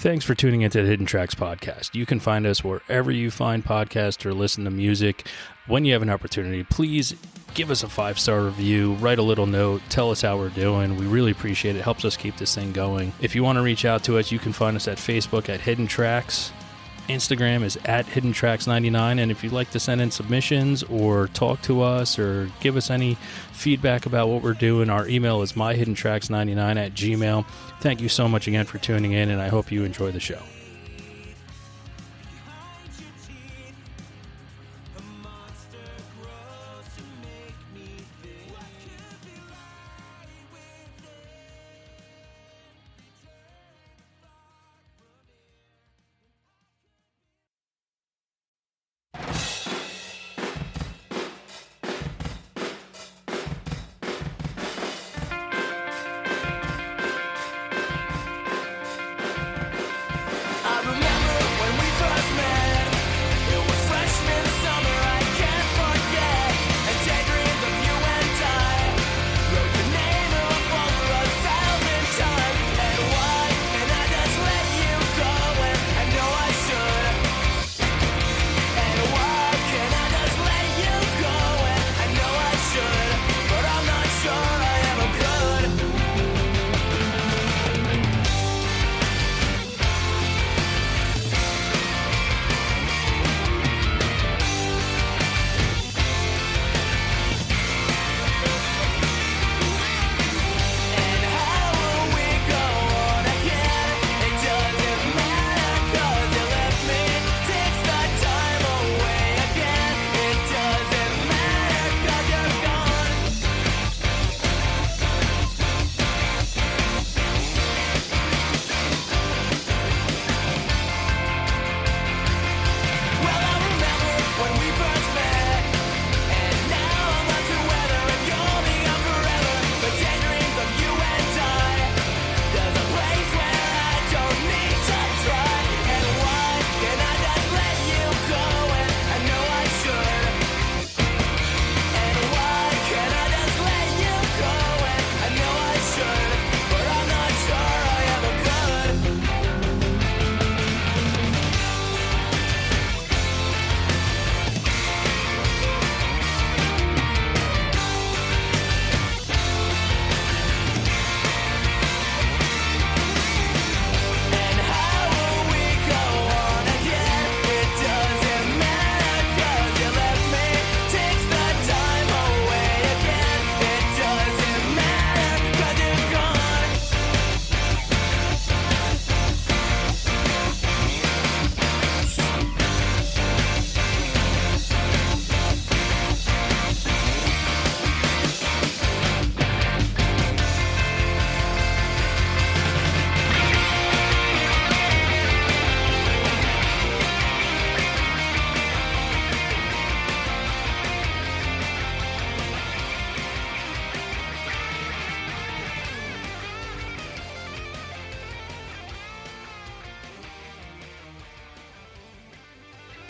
Thanks for tuning into the Hidden Tracks podcast. You can find us wherever you find podcasts or listen to music. When you have an opportunity, please give us a 5-star review, write a little note, tell us how we're doing. We really appreciate it. It helps us keep this thing going. If you want to reach out to us, you can find us at Facebook at Hidden Tracks. Instagram is at HiddenTracks99, and if you'd like to send in submissions or talk to us or give us any feedback about what we're doing, our email is myhiddentracks99@gmail. Thank you so much again for tuning in, and I hope you enjoy the show.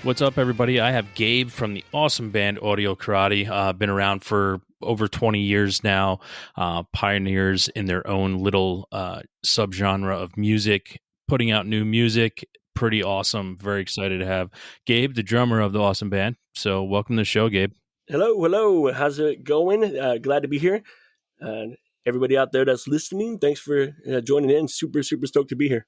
What's up, everybody? I have Gabe from the awesome band Audio Karate. Been around for over 20 years now. Pioneers in their own little subgenre of music, putting out new music. Pretty awesome. Very excited to have Gabe, the drummer of the awesome band. So welcome to the show, Gabe. Hello. How's it going? Glad to be here. Everybody out there that's listening, thanks for joining in. Super stoked to be here.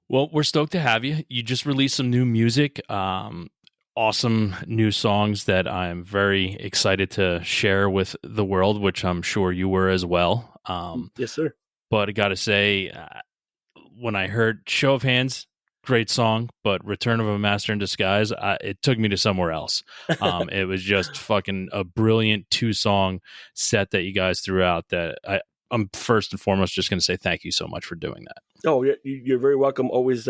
Well, we're stoked to have you. You just released some new music, awesome new songs that I'm very excited to share with the world, which I'm sure you were as well. Yes, sir. But I got to say, when I heard Show of Hands, great song, but Return of a Master in Disguise, it took me to somewhere else. It was just fucking a brilliant 2-song set that you guys threw out that I'm first and foremost just going to say thank you so much for doing that. Oh, you're very welcome. Always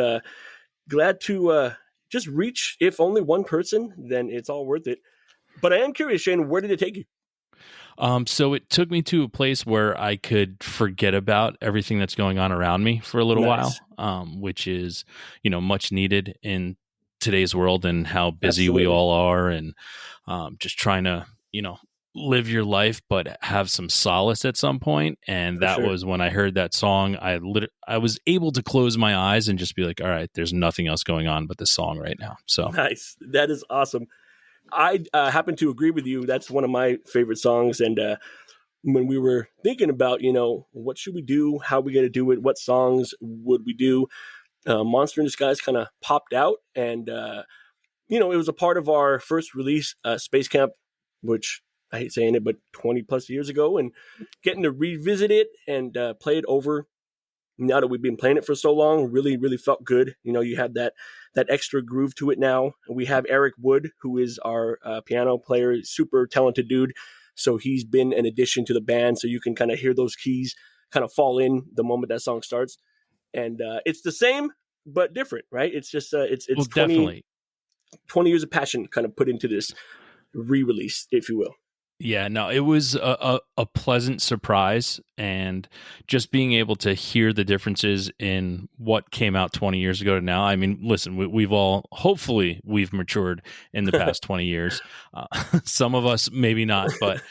glad to just reach, if only one person, then it's all worth it. But I am curious, Shane, where did it take you? So it took me to a place where I could forget about everything that's going on around me for a little while, which is, much needed in today's world and how busy we all are, and just trying to, live your life but have some solace at some point. And For that sure. was when I heard that song. I was able to close my eyes and just be like, all right, there's nothing else going on but this song right now. So Nice. That is awesome. I happen to agree with you. That's one of my favorite songs. And when we were thinking about, what should we do? How are we going to do it? What songs would we do? Monster in Disguise kind of popped out. And, it was a part of our first release, Space Camp, which I hate saying it, but 20 plus years ago. And getting to revisit it and play it over now that we've been playing it for so long, really, really felt good. You had that extra groove to it now. We have Eric Wood, who is our piano player, super talented dude. So he's been an addition to the band. So you can kind of hear those keys kind of fall in the moment that song starts. And it's the same, but different, right? It's just, it's well, 20 definitely. years of passion kind of put into this re-release, if you will. Yeah, no, it was a pleasant surprise, and just being able to hear the differences in what came out 20 years ago to now. I mean, listen, we've all, hopefully we've matured in the past 20 years. Some of us maybe not, but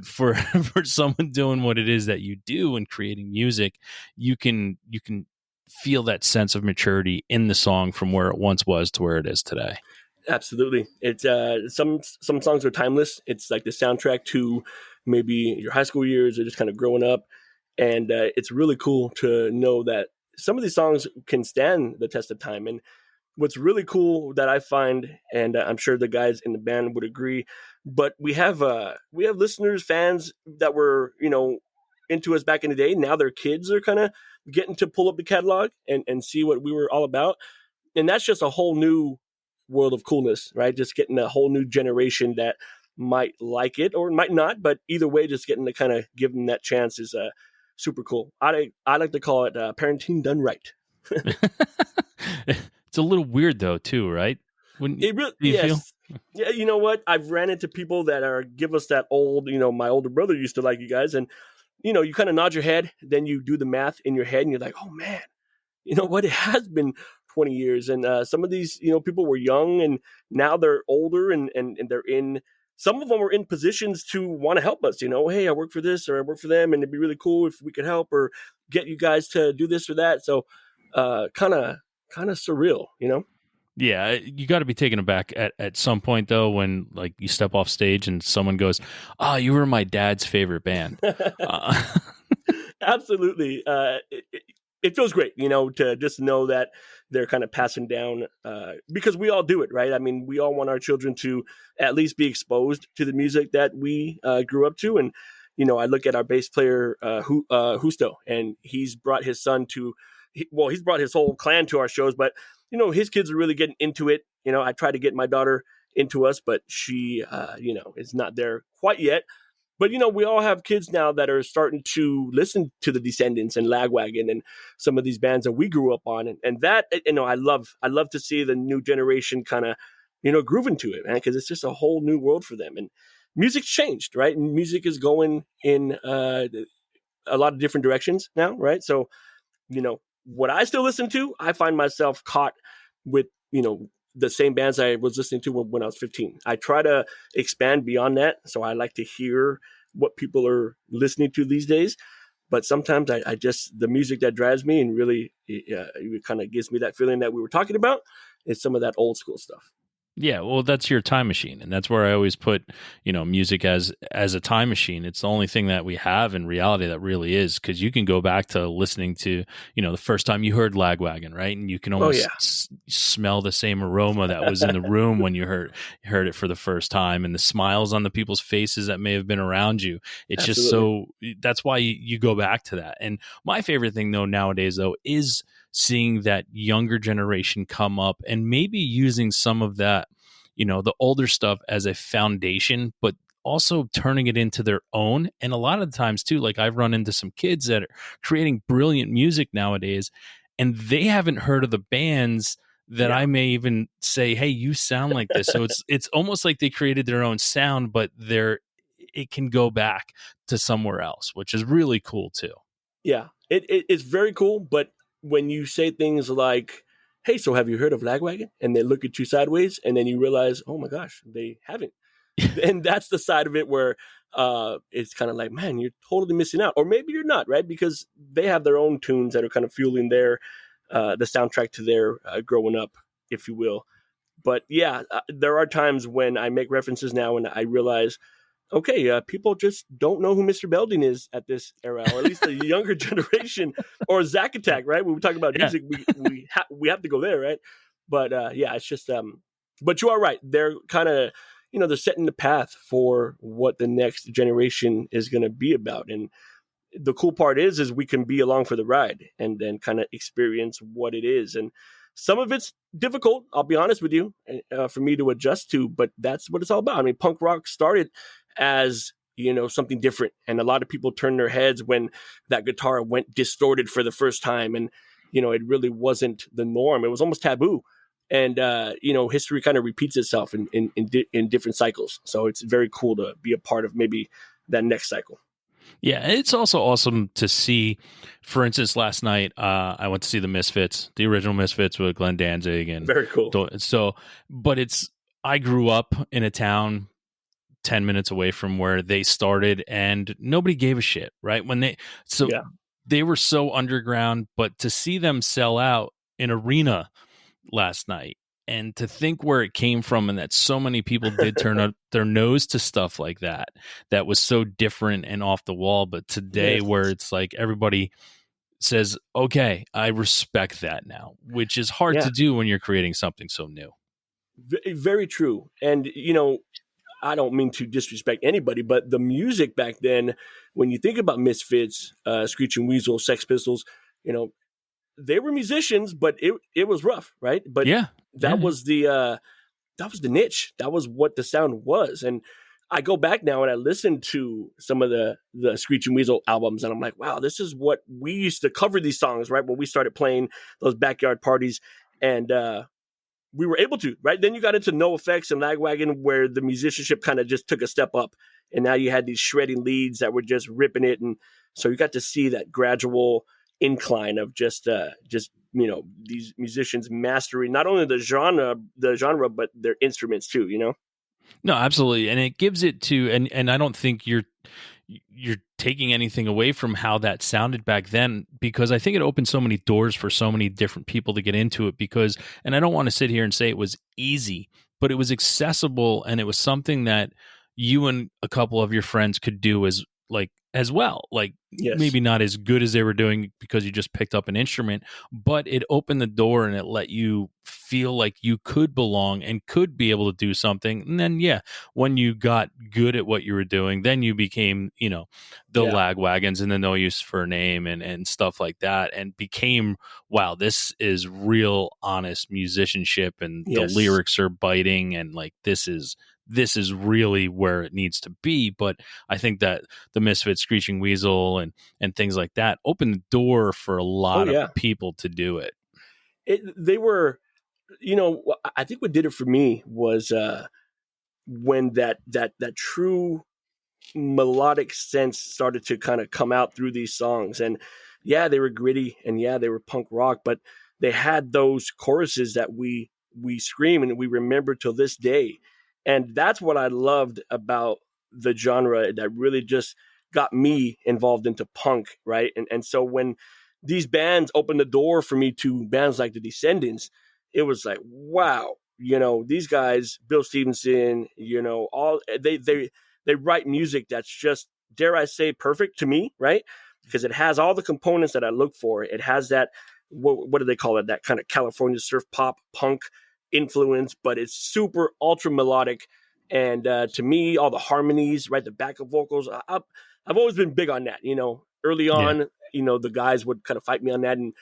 for for someone doing what it is that you do and creating music, you can feel that sense of maturity in the song from where it once was to where it is today. Absolutely. It's some songs are timeless. It's like the soundtrack to maybe your high school years or just kind of growing up. And it's really cool to know that some of these songs can stand the test of time. And what's really cool that I find, and I'm sure the guys in the band would agree, but we have listeners, fans that were, into us back in the day. Now their kids are kind of getting to pull up the catalog and see what we were all about. And that's just a whole new world of coolness, right? Just getting a whole new generation that might like it or might not, but either way, just getting to kind of give them that chance is super cool. I like to call it parenting done right. It's a little weird though, too, right? Wouldn't It really, do you feel? yes. Yeah, you know what? I've ran into people that give us that old, my older brother used to like you guys. And, you kind of nod your head, then you do the math in your head and you're like, oh man, you know what? It has been 20 years. And some of these, people were young and now they're older and they're some of them are in positions to want to help us, hey, I work for this or I work for them. And it'd be really cool if we could help or get you guys to do this or that. So kind of surreal, Yeah, you got to be taken aback at some point though when like you step off stage and someone goes, "Ah, you were my dad's favorite band." Absolutely. It feels great, to just know that they're kind of passing down because we all do it, right? I mean, we all want our children to at least be exposed to the music that we grew up to. And, I look at our bass player, Justo, and he's brought his son he's brought his whole clan to our shows, but, his kids are really getting into it. I try to get my daughter into us, but she, is not there quite yet. But, we all have kids now that are starting to listen to the Descendents and Lagwagon and some of these bands that we grew up on. And that, I love to see the new generation kind of, grooving to it, man, because it's just a whole new world for them. And music's changed, right? And music is going in a lot of different directions now, right? So, what I still listen to, I find myself caught with, the same bands I was listening to when I was 15. I try to expand beyond that. So I like to hear what people are listening to these days. But sometimes I just, the music that drives me and really it kind of gives me that feeling that we were talking about is some of that old school stuff. Yeah, well, that's your time machine, and that's where I always put, music as a time machine. It's the only thing that we have in reality that really is, because you can go back to listening to, the first time you heard Lagwagon, right? And you can almost smell the same aroma that was in the room when you heard it for the first time, and the smiles on the people's faces that may have been around you. It's Absolutely. just that's why you go back to that. And my favorite thing though nowadays though is seeing that younger generation come up and maybe using some of that, the older stuff as a foundation, but also turning it into their own. And a lot of the times too, like I've run into some kids that are creating brilliant music nowadays, and they haven't heard of the bands that I may even say, hey, you sound like this. So it's almost like they created their own sound, but it can go back to somewhere else, which is really cool too. Yeah, it's very cool. But when you say things like, hey, so have you heard of Lagwagon? And they look at you sideways and then you realize, oh my gosh, they haven't. And that's the side of it where it's kind of like, man, you're totally missing out. Or maybe you're not, right? Because they have their own tunes that are kind of fueling their the soundtrack to their growing up, if you will. But yeah, there are times when I make references now and I realize, okay, people just don't know who Mr. Belding is at this era, or at least the younger generation, or Zack Attack, right? When we talk about Yeah. music, we have to go there, right? But yeah, it's just but you are right. They're kind of, they're setting the path for what the next generation is going to be about. And the cool part is we can be along for the ride and then kind of experience what it is. And some of it's difficult, I'll be honest with you, for me to adjust to, but that's what it's all about. I mean, punk rock started as, something different. And a lot of people turned their heads when that guitar went distorted for the first time. And, it really wasn't the norm. It was almost taboo. And, history kind of repeats itself in different cycles. So it's very cool to be a part of maybe that next cycle. Yeah, it's also awesome to see. For instance, last night I went to see the Misfits, the original Misfits with Glenn Danzig, and Very cool. So, but I grew up in a town 10 minutes away from where they started, and nobody gave a shit, right? Yeah. They were so underground, but to see them sell out an arena last night, and to think where it came from, and that so many people did turn up their nose to stuff like that was so different and off the wall. But today, Yes. where it's like everybody says, okay, I respect that now, which is hard Yeah. to do when you're creating something so new. Very true. And, I don't mean to disrespect anybody, but the music back then, when you think about Misfits, Screeching Weasel, Sex Pistols, they were musicians, but it was rough, right? But Yeah. that was the niche. That was what the sound was. And I go back now and I listen to some of the Screeching Weasel albums, and I'm like, wow, this is what we used to cover these songs, right? When we started playing those backyard parties, and we were able to, right? Then you got into No Effects and Lagwagon, where the musicianship kind of just took a step up, and now you had these shredding leads that were just ripping it, and so you got to see that gradual incline of just these musicians mastering not only the genre, but their instruments too. No, absolutely. And it gives it to, and I don't think you're taking anything away from how that sounded back then, because I think it opened so many doors for so many different people to get into it, because, and I don't want to sit here and say it was easy, but it was accessible, and it was something that you and a couple of your friends could do as well. Like, Yes. maybe not as good as they were doing because you just picked up an instrument, but it opened the door and it let you feel like you could belong and could be able to do something. And then, yeah, when you got good at what you were doing, then you became, the Lagwagons and the No Use for a Name and stuff like that, and became, wow, this is real honest musicianship, and Yes. the lyrics are biting, and like this is really where it needs to be. But I think that the Misfits, Screeching Weasel, and things like that opened the door for a lot of people to do it. They were, I think what did it for me was when that true melodic sense started to kind of come out through these songs. And yeah, they were gritty, and yeah, they were punk rock, but they had those choruses that we scream and we remember till this day. And that's what I loved about the genre that really just got me involved into punk, right? And so when these bands opened the door for me to bands like the Descendents, it was like, wow, these guys, Bill Stevenson, all they write music that's just, dare I say, perfect to me, right? Because it has all the components that I look for. It has that, what do they call it? That kind of California surf pop punk influence, but it's super ultra melodic. And to me, all the harmonies, right? The backup vocals, I've always been big on that. Early on, the guys would kind of fight me on that, and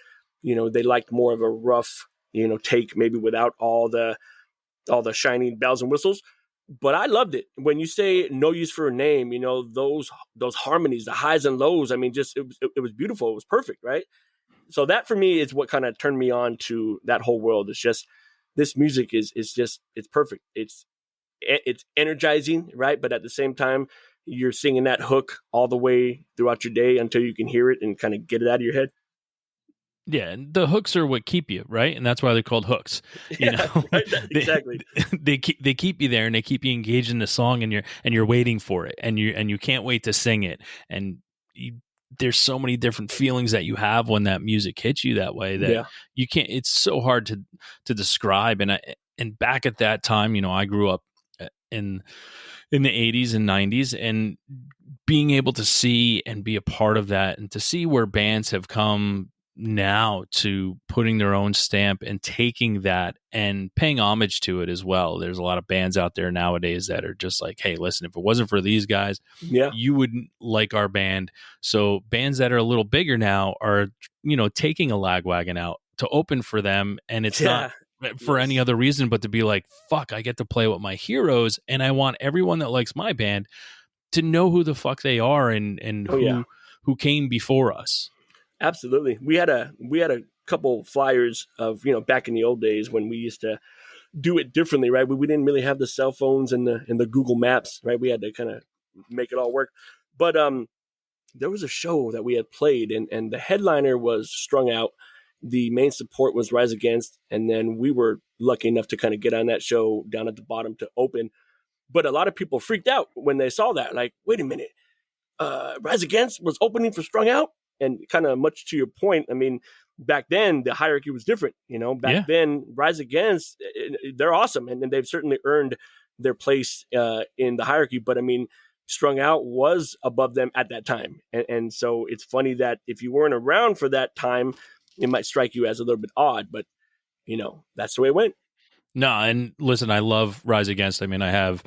they liked more of a rough, take, maybe without all the shining bells and whistles. But I loved it. When you say No Use for a Name, those harmonies, the highs and lows, I mean, just it was beautiful. It was perfect, right? So that for me is what kind of turned me on to that whole world. It's just, this music is just, it's perfect. It's energizing, right? But at the same time, you're singing that hook all the way throughout your day until you can hear it and kind of get it out of your head. Yeah, and the hooks are what keep you, right? And that's why they're called hooks. You Yeah, know, right. they, Exactly. they keep you there, and they keep you engaged in the song, and you're waiting for it, and you can't wait to sing it. And you, there's so many different feelings that you have when that music hits you that way that Yeah. you can't. It's so hard to describe. And back at that time, you know, I grew up in the 80s and 90s, and being able to see and be a part of that, and to see where bands have come now to putting their own stamp and taking that and paying homage to it as well. There's a lot of bands out there nowadays that are just like, hey, listen, if it wasn't for these guys, Yeah. you wouldn't like our band. So bands that are a little bigger now are, you know, taking a Lagwagon out to open for them, and it's not Yeah. for any Yes. other reason but to be like, fuck, I get to play with my heroes, and I want everyone that likes my band to know who the fuck they are, and Oh yeah. who came before us. Absolutely. We had a couple flyers of, back in the old days when we used to do it differently, right? We didn't really have the cell phones and the Google Maps, right? We had to kind of make it all work. But there was a show that we had played, and the headliner was Strung Out. The main support was Rise Against, and then we were lucky enough to kind of get on that show down at the bottom to open. But a lot of people freaked out when they saw that. Like, wait a minute, Rise Against was opening for Strung Out, and kind of much to your point. I mean, back then the hierarchy was different. Back Yeah. then Rise Against, they're awesome, and they've certainly earned their place in the hierarchy. But I mean, Strung Out was above them at that time, and so it's funny that if you weren't around for that time, it might strike you as a little bit odd. But that's the way it went. No, and listen, I love Rise Against. I mean, I have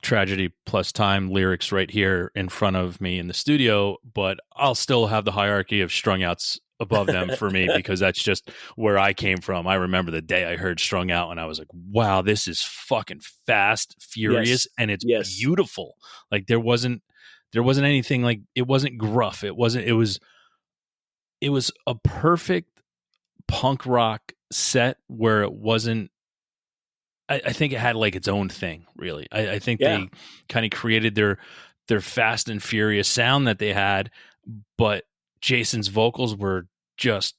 Tragedy Plus Time lyrics right here in front of me in the studio, but I'll still have the hierarchy of Strung Outs above them for me because that's just where I came from. I remember the day I heard Strung Out and I was like, wow, this is fucking fast, furious, Yes, and it's yes, beautiful. Like there wasn't anything, like it wasn't gruff. It was a perfect punk rock set where it wasn't. I think it had like its own thing, really. I think yeah, they kind of created their fast and furious sound that they had, but Jason's vocals were just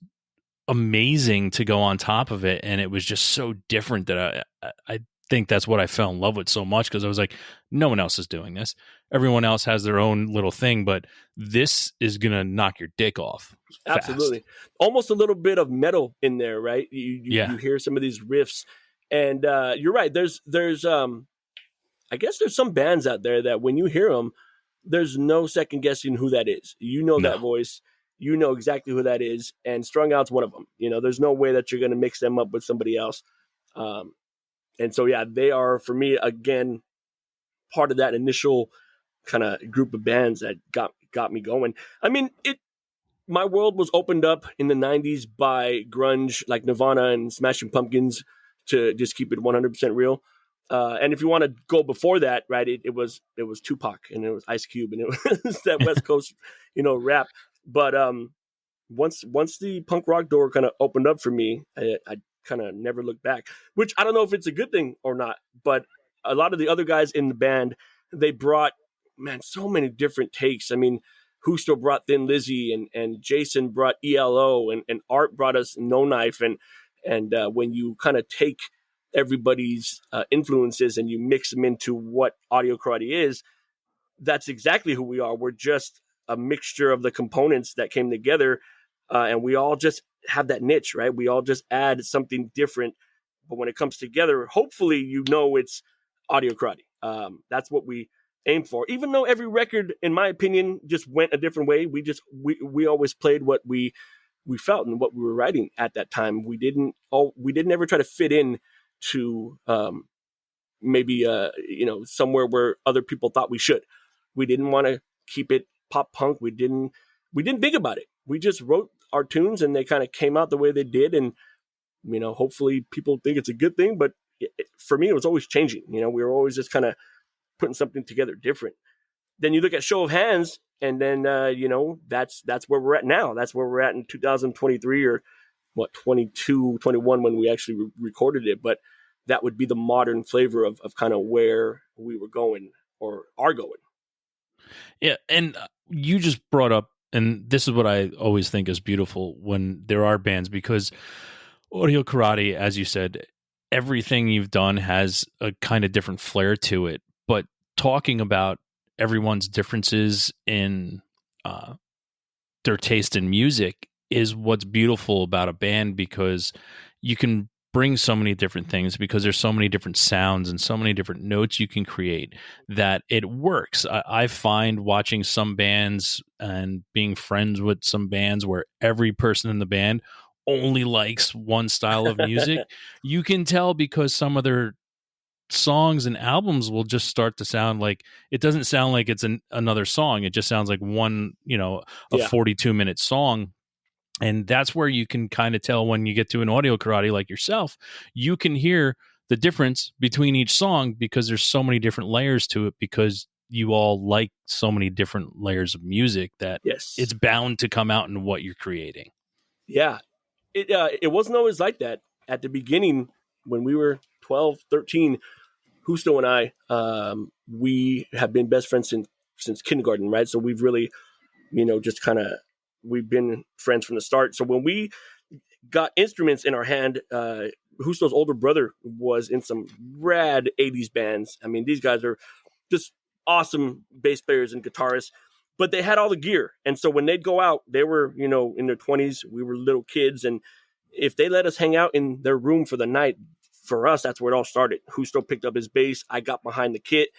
amazing to go on top of it, and it was just so different that I think that's what I fell in love with so much, because I was like, no one else is doing this. Everyone else has their own little thing, but this is gonna knock your dick off fast. absolutely. Almost a little bit of metal in there, right? You Yeah, hear some of these riffs, and you're right. There's I guess there's some bands out there that when you hear them, there's no second guessing who that is. You know that no, voice. You know exactly who that is, and Strung Out's one of them. There's no way that you're going to mix them up with somebody else. Um, and so, yeah, they are, for me, again, part of that initial kind of group of bands that got me going. I mean, my world was opened up in the 90s by grunge like Nirvana and Smashing Pumpkins, to just keep it 100% real. And if you want to go before that, right, it was Tupac and it was Ice Cube and it was that West Coast, rap. But once the punk rock door kind of opened up for me, I kind of never looked back, which I don't know if it's a good thing or not. But a lot of the other guys in the band, they brought, man, so many different takes. I mean, Husto brought Thin Lizzy, and Jason brought ELO, and Art brought us No Knife, and when you kind of take everybody's influences and you mix them into what Audio Karate is, that's exactly who we are. We're just a mixture of the components that came together, and we all just have that niche, right? We all just add something different, but when it comes together, hopefully, it's Audio Karate. That's what we aim for. Even though every record, in my opinion, just went a different way, we always played what we felt and what we were writing at that time. We didn't ever try to fit in to maybe somewhere where other people thought we should. We didn't want to keep it pop punk. We didn't think about it. We just wrote our tunes and they kind of came out the way they did, and hopefully people think it's a good thing. But for me, it was always changing. We were always just kind of putting something together different. Then you look at Show of Hands, and then that's where we're at now. That's where we're at in 2023, or what, 22, 21 when we actually recorded it. But that would be the modern flavor of kind of where we were going or are going. yeah, and you just brought up And this is what I always think is beautiful when there are bands, because Audio Karate, as you said, everything you've done has a kind of different flair to it. But talking about everyone's differences in their taste in music is what's beautiful about a band, because you can bring so many different things, because there's so many different sounds and so many different notes you can create, that it works. I find watching some bands and being friends with some bands where every person in the band only likes one style of music, you can tell, because some of their songs and albums will just start to sound like, it doesn't sound like it's another song. It just sounds like one, a Yeah. 42-minute song. And that's where you can kind of tell, when you get to an Audio Karate like yourself, you can hear the difference between each song, because there's so many different layers to it, because you all like so many different layers of music, that Yes. it's bound to come out in what you're creating. Yeah. It wasn't always like that. At the beginning, when we were 12, 13, Husto and I, we have been best friends since kindergarten, right? So we've really, just kind of, we've been friends from the start. So when we got instruments in our hand, Husto's older brother was in some rad 80s bands. I mean, these guys are just awesome bass players and guitarists, but they had all the gear. And so when they'd go out, they were, in their 20s. We were little kids. And if they let us hang out in their room for the night, for us, that's where it all started. Husto picked up his bass. I got behind the kit.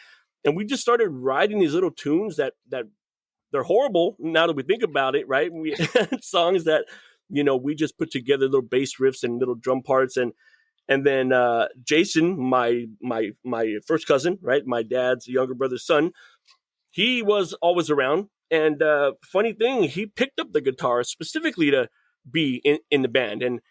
And we just started writing these little tunes that they're horrible now that we think about it, right? We songs that, we just put together little bass riffs and little drum parts. And then Jason, my first cousin, right, my dad's younger brother's son, he was always around. And funny thing, he picked up the guitar specifically to be in the band. And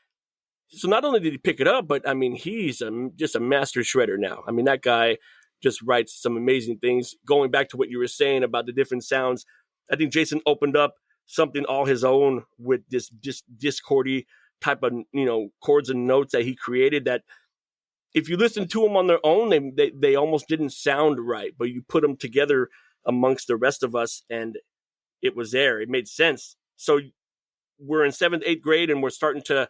so not only did he pick it up, but I mean, he's just a master shredder now. I mean, that guy just writes some amazing things. Going back to what you were saying about the different sounds, I think Jason opened up something all his own with this discordy type of chords and notes that he created, that if you listen to them on their own, they almost didn't sound right, but you put them together amongst the rest of us, and it was there. It made sense. So we're in 7th, 8th grade, and we're starting to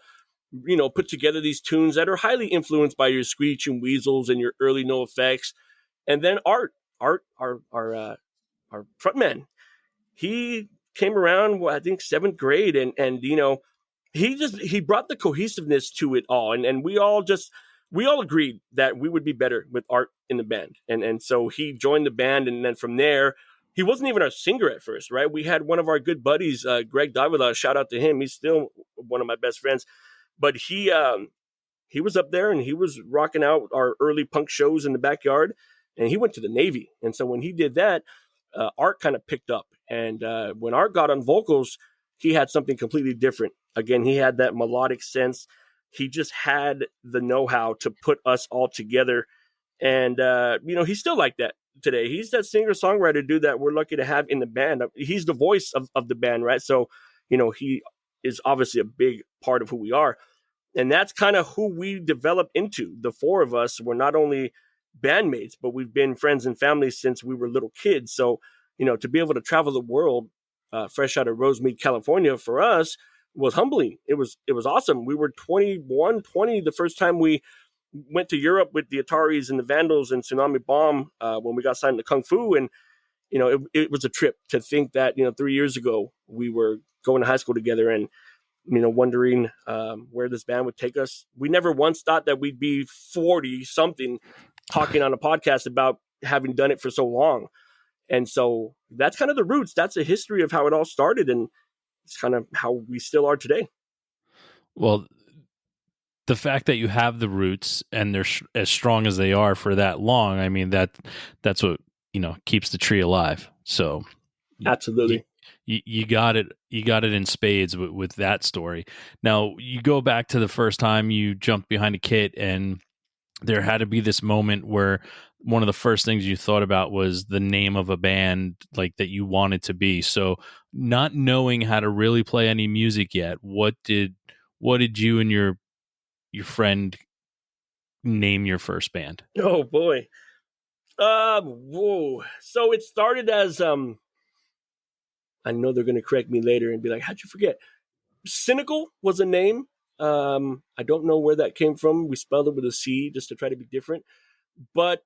put together these tunes that are highly influenced by your Screech and Weasels and your early No Effects. And then Art, our frontman, he came around, I think 7th grade, and he brought the cohesiveness to it all, and we all agreed that we would be better with Art in the band, and so he joined the band, and then from there, he wasn't even our singer at first, right? We had one of our good buddies, Greg Davila, shout out to him. He's still one of my best friends, but he was up there and he was rocking out our early punk shows in the backyard, and he went to the Navy, and so when he did that, Art kind of picked up, and when Art got on vocals, he had something completely different. Again, he had that melodic sense. He just had the know-how to put us all together, and he's still like that today. He's that singer-songwriter dude that we're lucky to have in the band. He's the voice of the band, right? So, he is obviously a big part of who we are. And that's kind of who we developed into. The four of us were not only bandmates, but we've been friends and family since we were little kids. So, to be able to travel the world fresh out of Rosemead, California, for us was humbling. It was awesome. We were 21, 20 the first time we went to Europe with the Ataris and the Vandals and Tsunami Bomb when we got signed to Kung Fu. And, it was a trip to think that, 3 years ago we were going to high school together and, wondering where this band would take us. We never once thought that we'd be 40 something talking on a podcast about having done it for so long. And so that's kind of the roots. That's a history of how it all started. And it's kind of how we still are today. Well, the fact that you have the roots and they're as strong as they are for that long, I mean, that's what, keeps the tree alive. So Absolutely. You got it. You got it in spades with that story. Now you go back to the first time you jumped behind a kit, and there had to be this moment where one of the first things you thought about was the name of a band, like that you wanted to be. So not knowing how to really play any music yet, what did you and your friend name your first band? Oh boy. Whoa. So it started as I know they're going to correct me later and be like, how'd you forget? Cynical was a name. I don't know where that came from. We spelled it with a C just to try to be different. But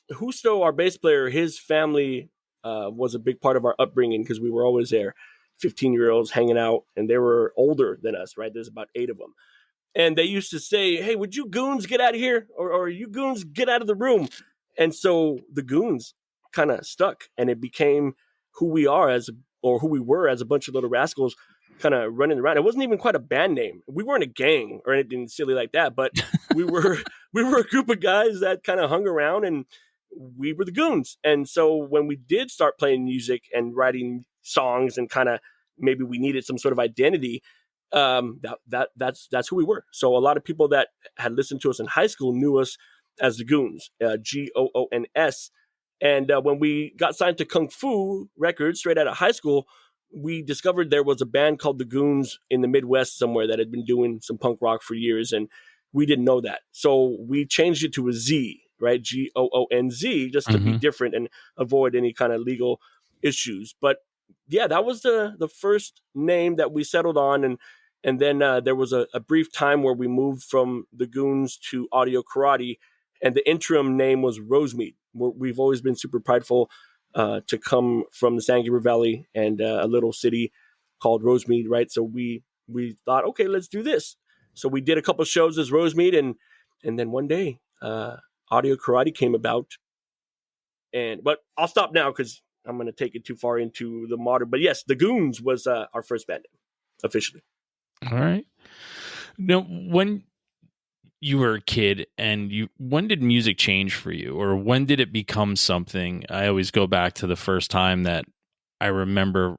Justo, our bass player, his family was a big part of our upbringing because we were always there, 15-year-olds hanging out, and they were older than us, right? There's about 8 of them. And they used to say, hey, would you goons get out of here? Or you goons get out of the room? And so the goons kind of stuck, and it became who we are or who we were as a bunch of little rascals kind of running around. It wasn't even quite a band name. We weren't a gang or anything silly like that, but we were a group of guys that kind of hung around, and we were the goons. And so when we did start playing music and writing songs and kind of maybe we needed some sort of identity, that's who we were. So a lot of people that had listened to us in high school knew us as the Goons, Goons. And when we got signed to Kung Fu Records straight out of high school, we discovered there was a band called the Goons in the Midwest somewhere that had been doing some punk rock for years, and we didn't know that. So we changed it to a Z, right? Goonz, just to be different and avoid any kind of legal issues. But yeah, that was the first name that we settled on, and then there was a brief time where we moved from the Goons to Audio Karate, and the interim name was Rosemead. We've always been super prideful to come from the San Gabriel Valley and a little city called Rosemead, right? So we thought, okay, let's do this. So we did a couple shows as Rosemead, and then one day Audio Karate came about. But I'll stop now because I'm going to take it too far into the modern. But yes, the Goons was our first band name, officially. All right. Now, when you were a kid when did music change for you, or when did it become something? I always go back to the first time that I remember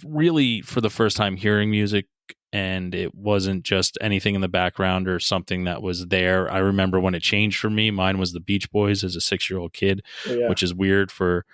really for the first time hearing music, and it wasn't just anything in the background or something that was there. I remember when it changed for me. Mine was the Beach Boys as a 6-year-old kid, which is weird for,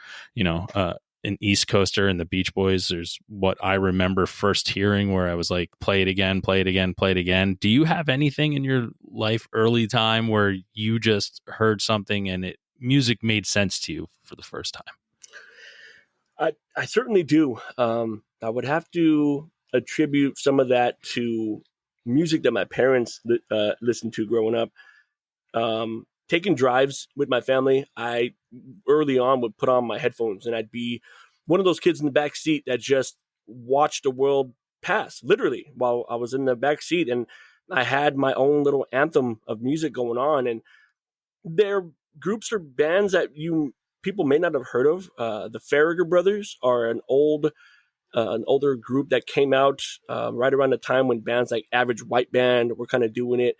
an East Coaster, and the Beach Boys. There's what I remember first hearing where I was like, play it again, play it again, play it again. Do you have anything in your life early time where you just heard something and music made sense to you for the first time? I certainly do. I would have to attribute some of that to music that my parents listened to growing up. Taking drives with my family, I early on would put on my headphones, and I'd be one of those kids in the back seat that just watched the world pass, literally, while I was in the back seat, and I had my own little anthem of music going on. And they're groups or bands that people may not have heard of. The Farragher Brothers are an older group that came out right around the time when bands like Average White Band were kind of doing it.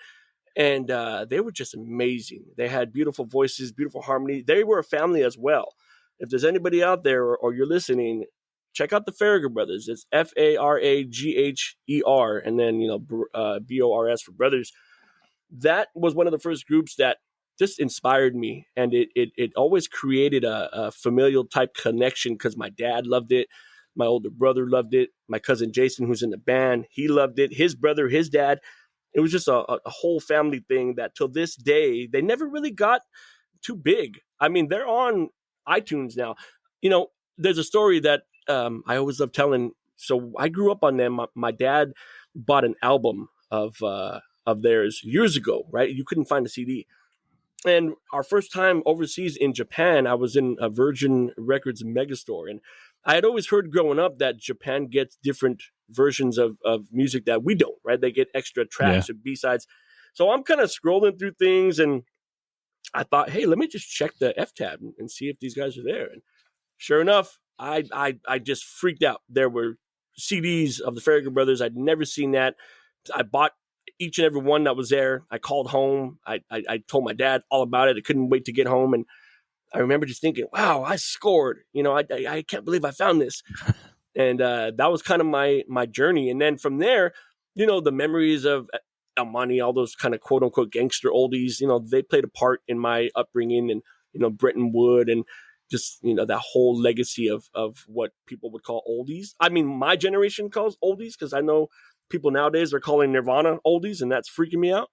And they were just amazing. They had beautiful voices, beautiful harmony. They were a family as well. If there's anybody out there or you're listening, check out the Farragher Brothers. It's Faragher, and then Bors for brothers. That was one of the first groups that just inspired me, and it always created a familial type connection because my dad loved it. My older brother loved it. My cousin Jason, who's in the band, he loved it. His brother, his dad. It was just a whole family thing that till this day, they never really got too big. I mean, they're on iTunes now. There's a story that I always love telling. So I grew up on them. My dad bought an album of theirs years ago, right? You couldn't find a CD. And our first time overseas in Japan, I was in a Virgin Records megastore. And I had always heard growing up that Japan gets different versions of music that we don't, right? They get extra tracks or B-sides. So I'm kind of scrolling through things, and I thought, hey, let me just check the F tab and see if these guys are there. And sure enough, I just freaked out. There were CDs of the Farragher Brothers. I'd never seen that. I bought each and every one that was there. I called home. I told my dad all about it. I couldn't wait to get home. And I remember just thinking, wow, I scored. I can't believe I found this. And that was kind of my journey. And then from there, the memories of El Money, all those kind of quote unquote gangster oldies, they played a part in my upbringing, and Bretton Wood, and just, that whole legacy of what people would call oldies. I mean, my generation calls oldies, because I know people nowadays are calling Nirvana oldies, and that's freaking me out.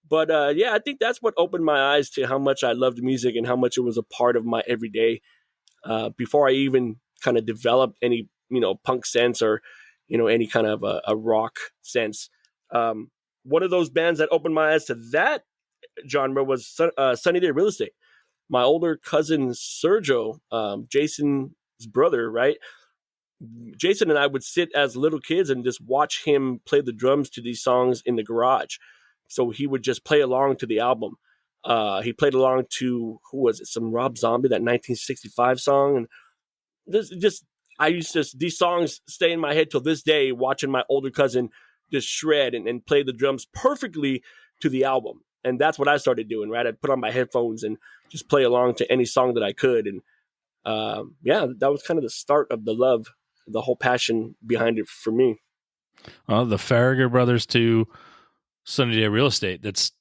But I think that's what opened my eyes to how much I loved music and how much it was a part of my everyday. Before I even kind of developed any, punk sense or, any kind of a rock sense. One of those bands that opened my eyes to that genre was Sunny Day Real Estate. My older cousin Sergio, Jason's brother, right? Jason and I would sit as little kids and just watch him play the drums to these songs in the garage. So he would just play along to the album. He played along to, who was it? Some Rob Zombie, that 1965 song. And these songs stay in my head till this day, watching my older cousin just shred and play the drums perfectly to the album. And that's what I started doing, right? I'd put on my headphones and just play along to any song that I could. And that was kind of the start of the love, the whole passion behind it for me. The Farragher brothers to Sunny Day Real Estate. That's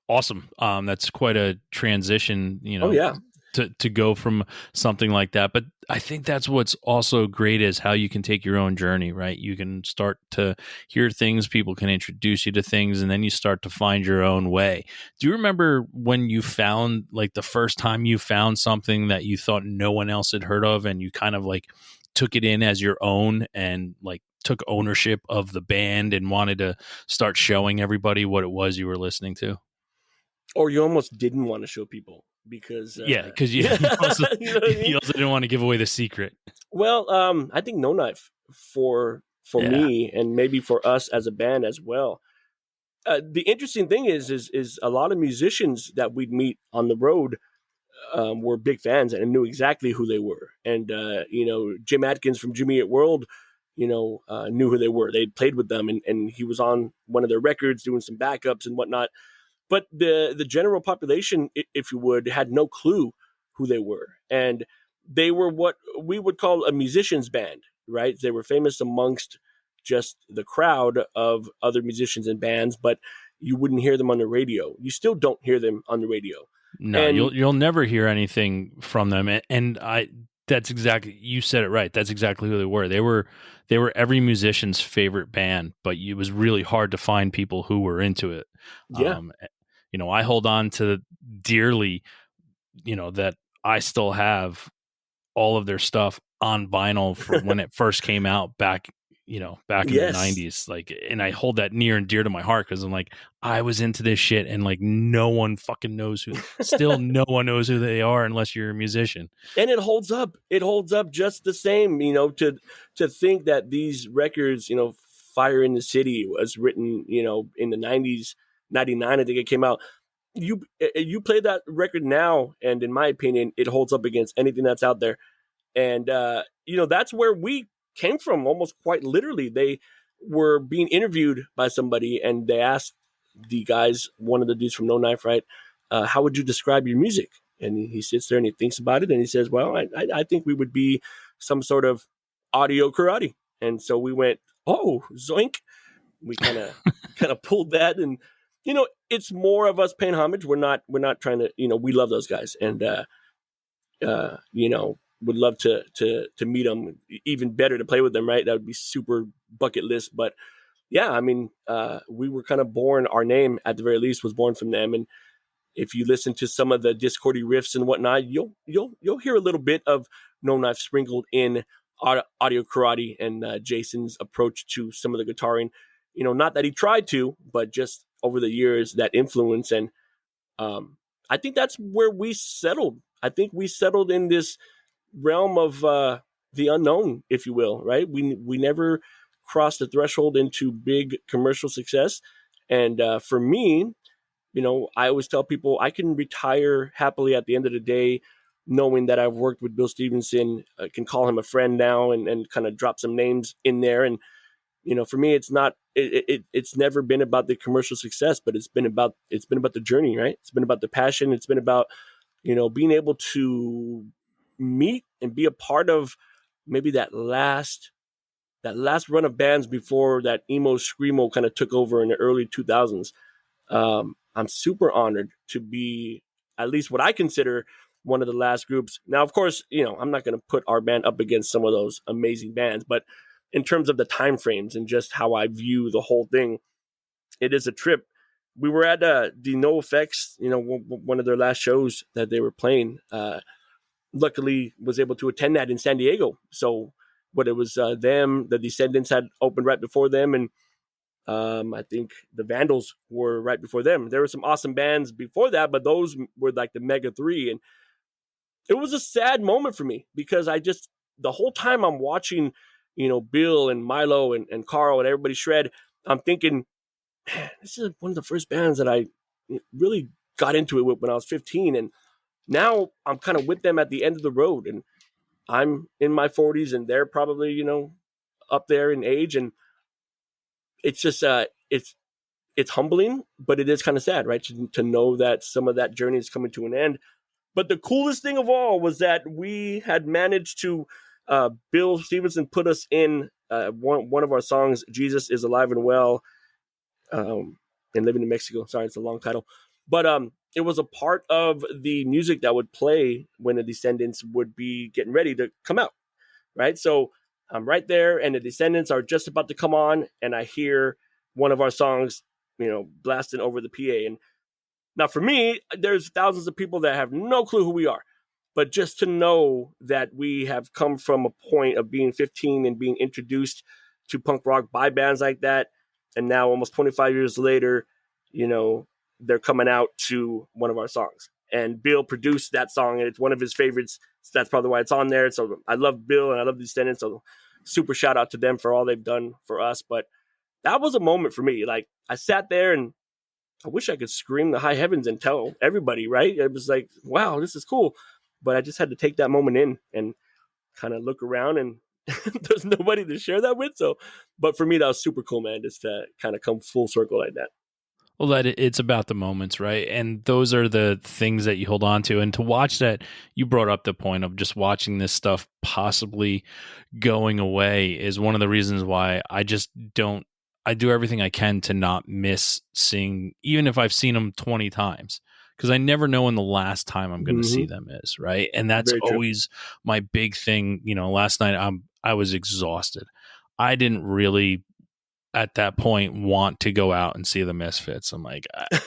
awesome. That's quite a transition, Oh, yeah. to go from something like that. But I think that's what's also great is how you can take your own journey, right? You can start to hear things, people can introduce you to things, and then you start to find your own way. Do you remember when you found, like, the first time you found something that you thought no one else had heard of, and you kind of like took it in as your own and like took ownership of the band and wanted to start showing everybody what it was you were listening to? Or you almost didn't want to show people because because you, you know what I mean? you also didn't want to give away the secret. Well, I think No Knife for me, and maybe for us as a band as well. The interesting thing is a lot of musicians that we'd meet on the road were big fans and knew exactly who they were. And Jim Atkins from Jimmy Eat World, knew who they were. They played with them, and he was on one of their records doing some backups and whatnot. But the general population, if you would, had no clue who they were. And they were what we would call a musician's band, right? They were famous amongst just the crowd of other musicians and bands, but you wouldn't hear them on the radio. You still don't hear them on the radio. No, And you'll never hear anything from them. And that's exactly, you said it right. That's exactly who they were. They were every musician's favorite band, but it was really hard to find people who were into it. yeah, I hold on to dearly, that I still have all of their stuff on vinyl from when it first came out back in the 90s. Like, and I hold that near and dear to my heart because I'm like, I was into this shit and like no one fucking knows still no one knows who they are unless you're a musician. And it holds up. It holds up just the same, to think that these records, Fire in the City was written, in the 90s, 99, I think it came out. You play that record now, and in my opinion, it holds up against anything that's out there. And, that's where we came from, almost quite literally. They were being interviewed by somebody, and they asked the guys, one of the dudes from No Knife, right? How would you describe your music? And he sits there and he thinks about it, and he says, well, I think we would be some sort of audio karate. And so we went, oh, zoink. We kind of pulled that, and it's more of us paying homage. We're not trying to, we love those guys, and would love to meet them, even better to play with them, right? That would be super bucket list. But yeah, I mean, we were kind of born, our name at the very least was born from them. And if you listen to some of the Discordy riffs and whatnot, you'll hear a little bit of No Knife sprinkled in audio karate and Jason's approach to some of the guitaring. Not that he tried to, but just over the years, that influence. And I think that's where we settled. I think we settled in this realm of the unknown, if you will, right? We never crossed the threshold into big commercial success. And for me, I always tell people I can retire happily at the end of the day, knowing that I've worked with Bill Stevenson. I can call him a friend now and kind of drop some names in there. And, for me, it's not, it's never been about the commercial success, but it's been about the journey, right? It's been about the passion. It's been about, being able to meet and be a part of maybe that last run of bands before that emo screamo kind of took over in the early 2000s. I'm super honored to be at least what I consider one of the last groups. Now, of course, I'm not going to put our band up against some of those amazing bands, but in terms of the time frames and just how I view the whole thing, it is a trip. We were at the No Effects, one of their last shows that they were playing. luckily was able to attend that in San Diego. So what it was them, the Descendents had opened right before them, and I think the Vandals were right before them. There were some awesome bands before that, but those were like the mega three. And it was a sad moment for me because the whole time I'm watching, Bill and Milo and Carl and everybody shred, I'm thinking, man, this is one of the first bands that I really got into it with when I was 15. And now I'm kind of with them at the end of the road, and I'm in my 40s and they're probably, up there in age. And it's just, it's humbling, but it is kind of sad, right? To know that some of that journey is coming to an end. But the coolest thing of all was that we had managed to, Bill Stevenson put us in one of our songs, Jesus is Alive and Well, and Living in Mexico. Sorry, it's a long title. But it was a part of the music that would play when the Descendants would be getting ready to come out, right? So I'm right there, and the Descendants are just about to come on, and I hear one of our songs, blasting over the PA. And now for me, there's thousands of people that have no clue who we are. But just to know that we have come from a point of being 15 and being introduced to punk rock by bands like that, and now almost 25 years later, they're coming out to one of our songs. And Bill produced that song, and it's one of his favorites. So that's probably why it's on there. So I love Bill, and I love the Descendants. So super shout out to them for all they've done for us. But that was a moment for me. Like, I sat there and I wish I could scream the high heavens and tell everybody, right? It was like, wow, this is cool. But I just had to take that moment in and kind of look around, and there's nobody to share that with. So, but for me, that was super cool, man, just to kind of come full circle like that. Well, it's about the moments, right? And those are the things that you hold on to. And to watch that, you brought up the point of just watching this stuff possibly going away is one of the reasons why I do everything I can to not miss seeing, even if I've seen them 20 times, because I never know when the last time I'm going to see them is, right? And that's always my big thing. Last night I was exhausted. I didn't really at that point want to go out and see the Misfits. I'm like,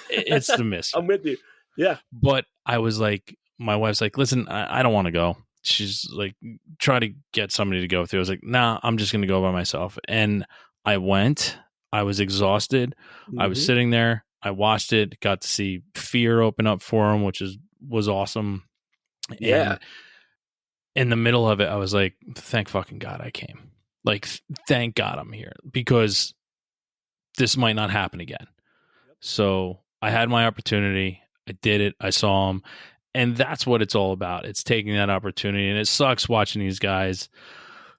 it's the Misfits. I'm with you. Yeah. But I was like, my wife's like, listen, I don't want to go. She's like, try to get somebody to go through. I was like, nah, I'm just going to go by myself. And I went. I was exhausted. I was sitting there. I watched it, got to see Fear open up for him, which was awesome. Yeah. And in the middle of it, I was like, thank fucking God I came. Like, thank God I'm here, because this might not happen again. So I had my opportunity. I did it. I saw him. And that's what it's all about. It's taking that opportunity. And it sucks watching these guys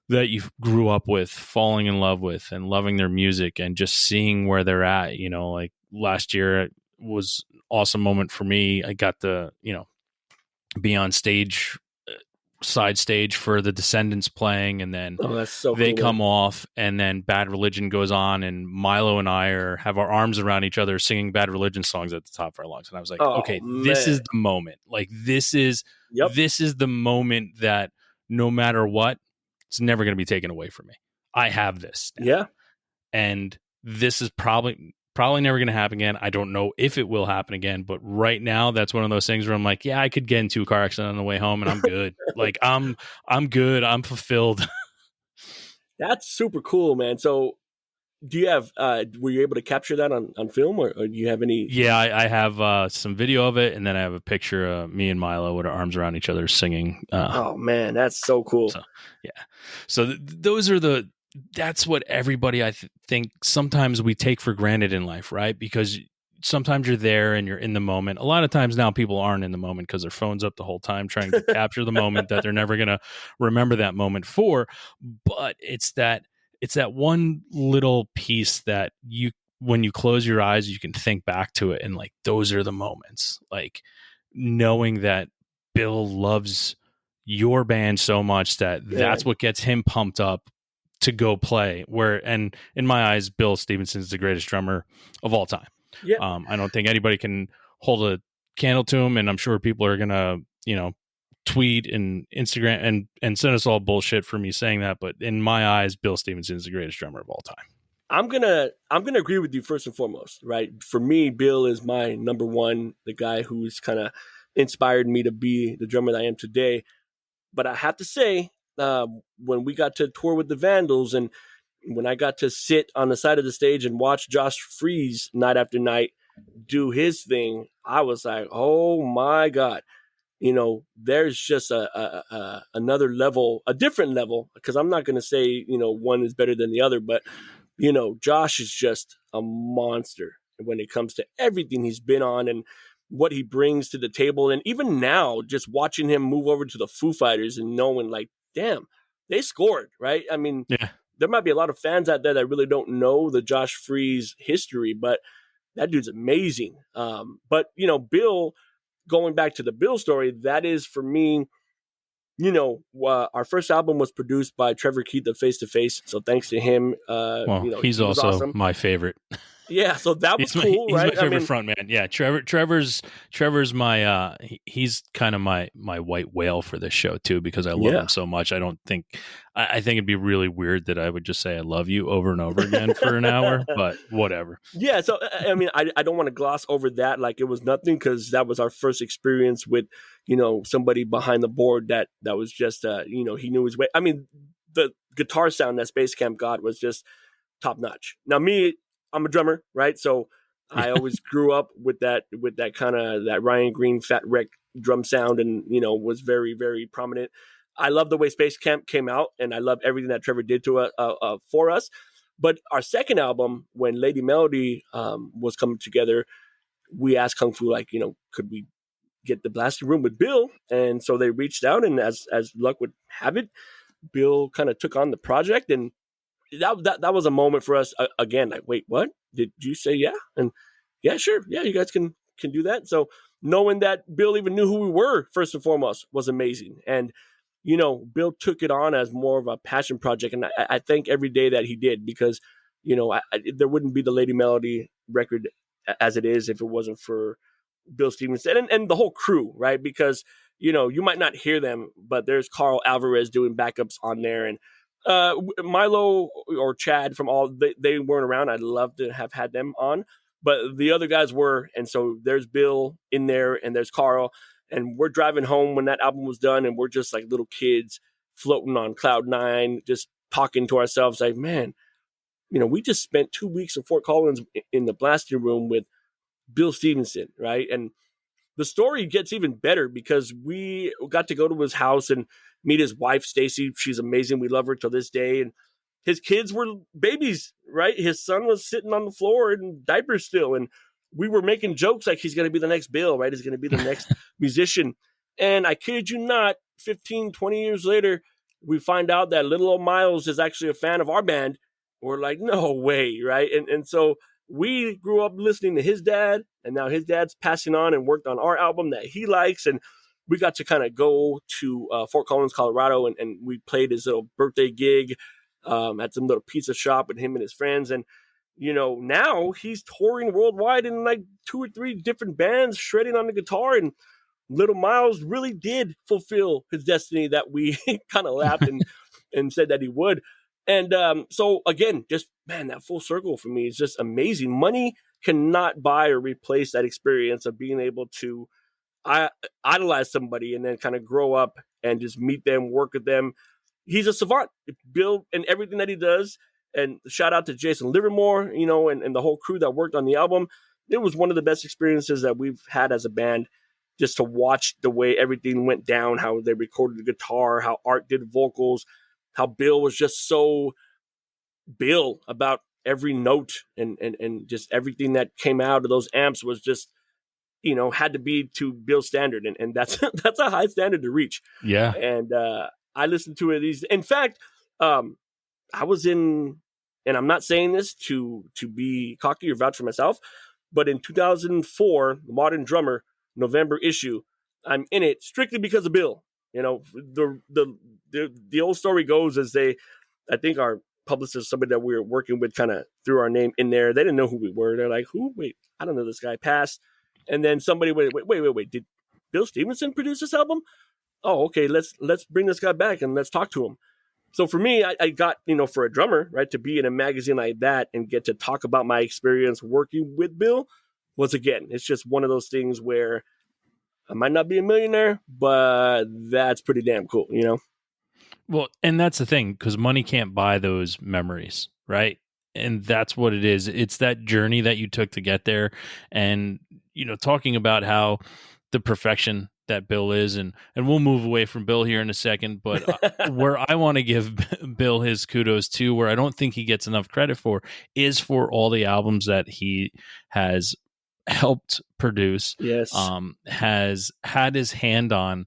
that you grew up with, falling in love with, and loving their music, and just seeing where they're at. Like last year was an awesome moment for me. I got to, be on stage, side stage for the Descendants playing, and then that's so they cool, come man. off, and then Bad Religion goes on, and Milo and I have our arms around each other singing Bad Religion songs at the top of our lungs. And I was like, okay, this is the moment. Like, this is the moment that no matter what, it's never going to be taken away from me. I have this now. Yeah. And this is probably never going to happen again. I don't know if it will happen again, but right now that's one of those things where I'm like, yeah, I could get into a car accident on the way home and I'm good. Like, I'm good. I'm fulfilled. That's super cool, man. So do you have, were you able to capture that on film, or do you have any? Yeah, I have some video of it, and then I have a picture of me and Milo with our arms around each other singing. Oh man, that's so cool. So, yeah. So those are that's what everybody I think sometimes we take for granted in life, right? Because sometimes you're there and you're in the moment. A lot of times now people aren't in the moment because their phone's up the whole time trying to capture the moment that they're never going to remember that moment for. But it's that one little piece that when you close your eyes, you can think back to it. And like, those are the moments, like knowing that Bill loves your band so much that that's what gets him pumped up to go play. And in my eyes, Bill Stevenson is the greatest drummer of all time. Yeah. I don't think anybody can hold a candle to him, and I'm sure people are gonna, tweet and Instagram and send us all bullshit for me saying that. But in my eyes, Bill Stevenson is the greatest drummer of all time. I'm gonna agree with you first and foremost, right? For me, Bill is my number one, the guy who's kind of inspired me to be the drummer that I am today. But I have to say, when we got to tour with the Vandals, and when I got to sit on the side of the stage and watch Josh Freeze night after night do his thing, I was like, oh my God. There's just another level, a different level, because I'm not going to say, one is better than the other, but, Josh is just a monster when it comes to everything he's been on and what he brings to the table. And even now, just watching him move over to the Foo Fighters and knowing like, damn, they scored, right? I mean, Yeah. there might be a lot of fans out there that really don't know the Josh Freeze history, but that dude's amazing. But, Bill, going back to the Bill story, that is for me, our first album was produced by Trevor Keith of Face to Face. So thanks to him, Well, he's he was also awesome. my favorite. Yeah, so that was cool, he's right? my favorite front man. Yeah, Trevor's my he's kind of my white whale for this show too, because I love him so much. I think it'd be really weird that I would just say I love you over and over again for an hour, but whatever. Yeah, so I mean, I don't want to gloss over that like it was nothing, because that was our first experience with somebody behind the board that was just he knew his way. I mean, the guitar sound that Space Camp got was just top notch. Now I'm a drummer, right? So I always grew up with that kind of that Ryan Green Fat Wreck drum sound, and was very, very prominent. I love the way Space Camp came out, and I love everything that Trevor did to for us. But our second album, when Lady Melody was coming together, we asked Kung Fu, like, could we get the blasting room with Bill? And so they reached out, and as luck would have it, Bill kind of took on the project, and that was a moment for us again. Like, wait, what? Did you say yeah? And yeah, sure, yeah, you guys can do that. So knowing that Bill even knew who we were first and foremost was amazing. And Bill took it on as more of a passion project, and I thank every day that he did, because there wouldn't be the Lady Melody record as it is if it wasn't for Bill Stevenson and the whole crew, right? Because you might not hear them, but there's Carl Alvarez doing backups on there, and Milo or Chad from they weren't around. I'd love to have had them on, but the other guys were. And so there's Bill in there, and there's Carl, and we're driving home when that album was done, and we're just like little kids floating on cloud nine, just talking to ourselves like, man, we just spent 2 weeks in Fort Collins in the blasting room with Bill Stevenson, right? And the story gets even better because we got to go to his house and meet his wife, Stacy. She's amazing. We love her till this day. And his kids were babies, right? His son was sitting on the floor in diapers still. And we were making jokes like he's going to be the next Bill, right? He's going to be the next musician. And I kid you not, 15, 20 years later, we find out that little old Miles is actually a fan of our band. We're like, no way, right? And so we grew up listening to his dad, and now his dad's passing on and worked on our album that he likes. And we got to kind of go to Fort Collins, Colorado, and we played his little birthday gig at some little pizza shop with him and his friends. And, now he's touring worldwide in like 2 or 3 different bands, shredding on the guitar. And little Miles really did fulfill his destiny that we kind of laughed and said that he would. And so again, just man, that full circle for me is just amazing. Money cannot buy or replace that experience of being able to idolize somebody and then kind of grow up and just meet them, work with them. He's a savant, Bill, and everything that he does. And shout out to Jason Livermore, and the whole crew that worked on the album. It was one of the best experiences that we've had as a band, just to watch the way everything went down, how they recorded the guitar, how Art did vocals, how Bill was just so Bill about every note and just everything that came out of those amps was just, had to be to Bill's standard. And that's, that's a high standard to reach. Yeah. And I listened to it. In fact, I was in, and I'm not saying this to be cocky or vouch for myself, but in 2004, the Modern Drummer November issue, I'm in it strictly because of Bill. The old story goes as I think our publicist, somebody that we were working with, kind of threw our name in there. They didn't know who we were. They're like, who? Wait, I don't know this guy. Passed. And then somebody wait. Did Bill Stevenson produce this album? Oh, okay. Let's bring this guy back and let's talk to him. So for me, I got, for a drummer, right, to be in a magazine like that and get to talk about my experience working with Bill was, again, it's just one of those things where I might not be a millionaire, but that's pretty damn cool, you know? Well, and that's the thing, because money can't buy those memories, right? And that's what it is. It's that journey that you took to get there. And, talking about how the perfection that Bill is, and we'll move away from Bill here in a second, but where I want to give Bill his kudos too, where I don't think he gets enough credit for, is for all the albums that he has helped produce, Yes. has had his hand on,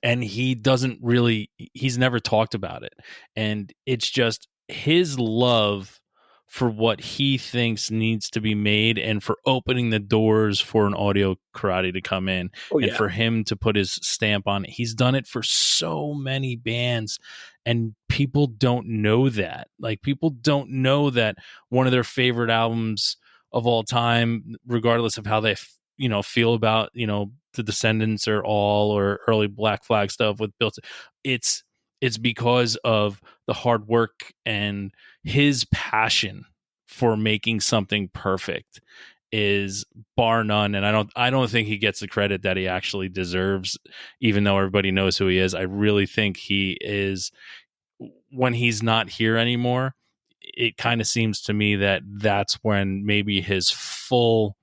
and he's never talked about it. And it's just his love for what he thinks needs to be made, and for opening the doors for an audio karate to come in, Oh, and yeah. for him to put his stamp on it. He's done it for so many bands, and people don't know that. Like, people don't know that one of their favorite albums of all time, regardless of how they feel about the Descendents or early Black Flag stuff with Bill, it's because of the hard work and his passion for making something perfect is bar none. And I don't think he gets the credit that he actually deserves, even though everybody knows who he is. I really think he is, when he's not here anymore, it kind of seems to me that that's when maybe his full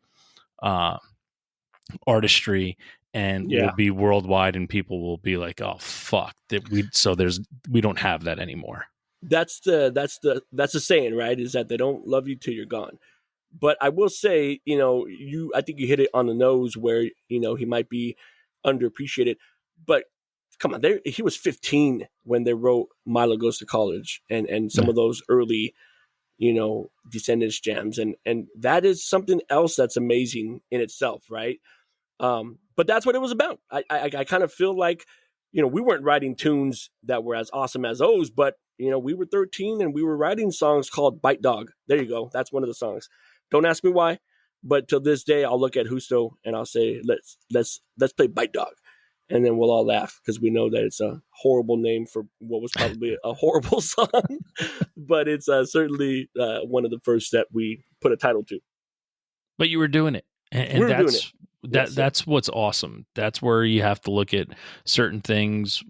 artistry and will be worldwide, and people will be like, oh fuck, that we don't have that anymore. That's the saying, right? Is that they don't love you till you're gone. But I will say, I think you hit it on the nose where, he might be underappreciated. But come on, he was 15 when they wrote Milo Goes to College and some of those early, Descendants jams. And that is something else that's amazing in itself, right? But that's what it was about. I kind of feel like, we weren't writing tunes that were as awesome as those, but, we were 13 and we were writing songs called Bite Dog. There you go. That's one of the songs. Don't ask me why, but till this day, I'll look at Husto and I'll say, let's play Bite Dog. And then we'll all laugh because we know that it's a horrible name for what was probably a horrible song, but it's certainly one of the first that we put a title to. But you were doing it. And we were doing it. That's what's awesome. That's where you have to look at certain things,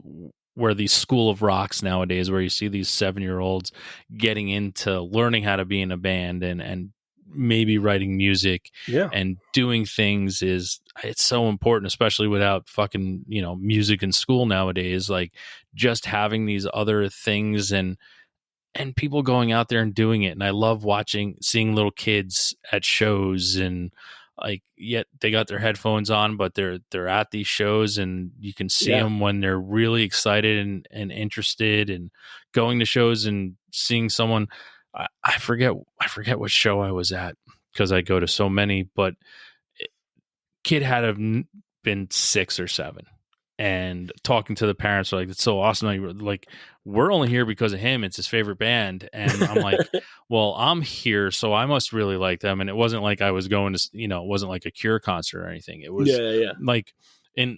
where these School of Rocks nowadays, where you see these 7-year-olds getting into learning how to be in a band and maybe writing music and doing things, it's so important, especially without fucking, music in school nowadays. Like, just having these other things and people going out there and doing it. And I love seeing little kids at shows, and like, yet they got their headphones on, but they're at these shows, and you can see them when they're really excited and interested, and going to shows and seeing someone. I forget what show I was at, because I go to so many, but kid had to have been 6 or 7. And talking to the parents, are like, it's so awesome. Like, we're only here because of him. It's his favorite band. And I'm like, well, I'm here, so I must really like them. And it wasn't like I was going to, it wasn't like a Cure concert or anything. It was like an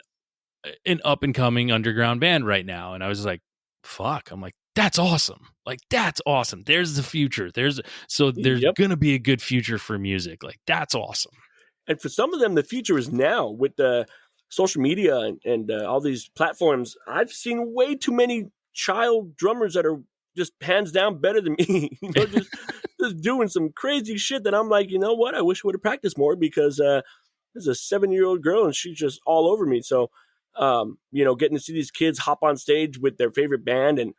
up and coming underground band right now. And I was like, fuck. I'm like, that's awesome. Like, that's awesome. There's the future. There's going to be a good future for music. Like, that's awesome. And for some of them, the future is now with the social media and all these platforms. I've seen way too many child drummers that are just hands down better than me, just doing some crazy shit that I'm like, you know what? I wish I would have practiced more, because there's a 7-year-old girl and she's just all over me. So, getting to see these kids hop on stage with their favorite band and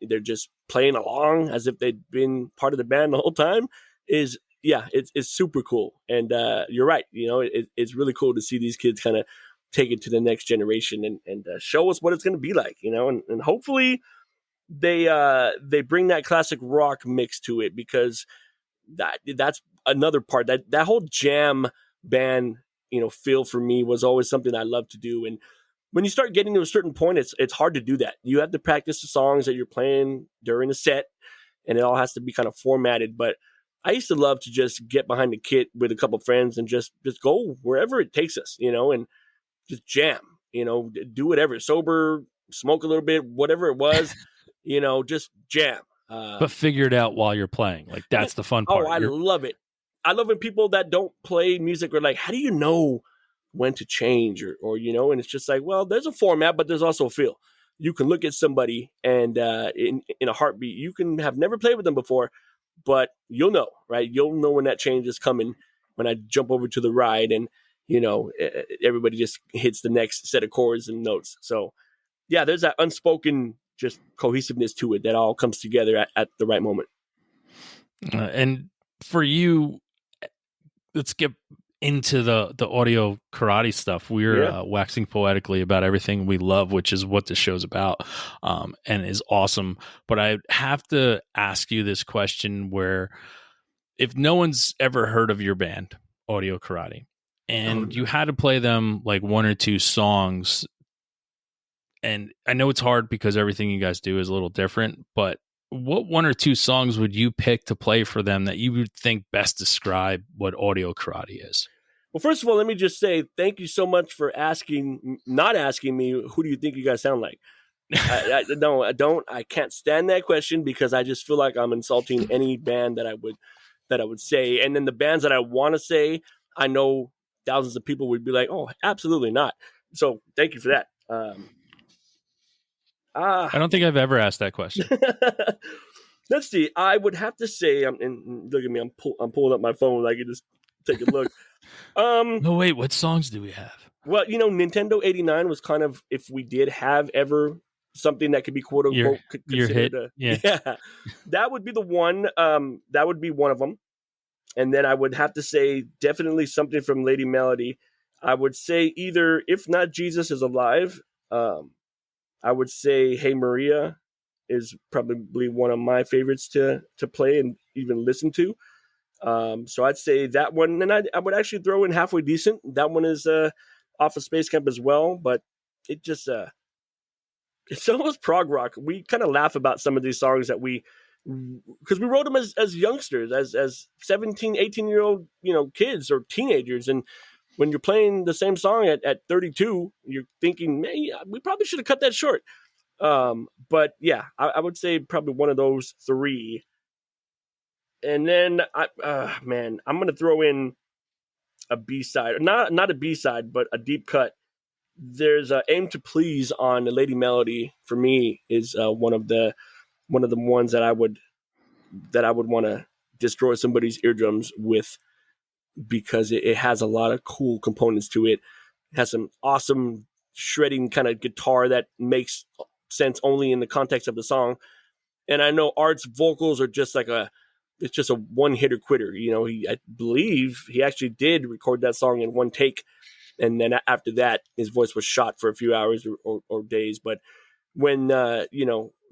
they're just playing along as if they'd been part of the band the whole time it's super cool. And you're right. It's really cool to see these kids kind of take it to the next generation and show us what it's going to be like, and hopefully they bring that classic rock mix to it, because that's another part that whole jam band, feel for me was always something I love to do. And when you start getting to a certain point, it's hard to do that. You have to practice the songs that you're playing during a set, and it all has to be kind of formatted. But I used to love to just get behind the kit with a couple friends and just go wherever it takes us, and just jam, do whatever, sober, smoke a little bit, whatever it was, just jam. But figure it out while you're playing. Like, that's the fun part. Oh, I love it. I love when people that don't play music are like, how do you know when to change or and it's just like, well, there's a format, but there's also a feel. You can look at somebody and in a heartbeat, you can have never played with them before, but you'll know, right? You'll know when that change is coming, when I jump over to the ride and, everybody just hits the next set of chords and notes. So yeah, there's that unspoken just cohesiveness to it that all comes together at the right moment. And for you, let's get into the audio karate stuff. We're waxing poetically about everything we love, which is what this show's about, and is awesome. But I have to ask you this question where if no one's ever heard of your band, Audio Karate, and you had to play them like one or two songs, and I know it's hard because everything you guys do is a little different, but what one or two songs would you pick to play for them that you would think best describe what Audio Karate is? Well, first of all, let me just say thank you so much for not asking me, who do you think you guys sound like? I don't. I can't stand that question because I just feel like I'm insulting any band that I would say. And then the bands that I want to say, I know thousands of people would be like, oh, absolutely not. So thank you for that. I don't think I've ever asked that question. Let's see. I would have to say, and look at me. I'm pulling up my phone. I can just take a look. No, wait. What songs do we have? Well, Nintendo 89 was kind of, if we did have ever something that could be quote unquote your hit. Yeah, that would be the one. That would be one of them. And then I would have to say definitely something from Lady Melody. I would say either, if not Jesus is Alive, I would say Hey Maria is probably one of my favorites to play and even listen to. So I'd say that one. And I would actually throw in Halfway Decent. That one is off of Space Camp as well, but it just it's almost prog rock. We kind of laugh about some of these songs that because we wrote them as youngsters, as 17, 18-year-old kids or teenagers, and when you're playing the same song at 32, you're thinking, man, we probably should have cut that short. But yeah, I would say probably one of those three. And then I'm going to throw in a B-side, not a B-side, but a deep cut. There's Aim to Please on Lady Melody. For me, is one of the ones that I would want to destroy somebody's eardrums with, because it has a lot of cool components to it. It has some awesome shredding kind of guitar that makes sense only in the context of the song. And I know Art's vocals are just like it's just a one-hitter quitter. I believe he actually did record that song in one take. And then after that, his voice was shot for a few hours or days. But when, that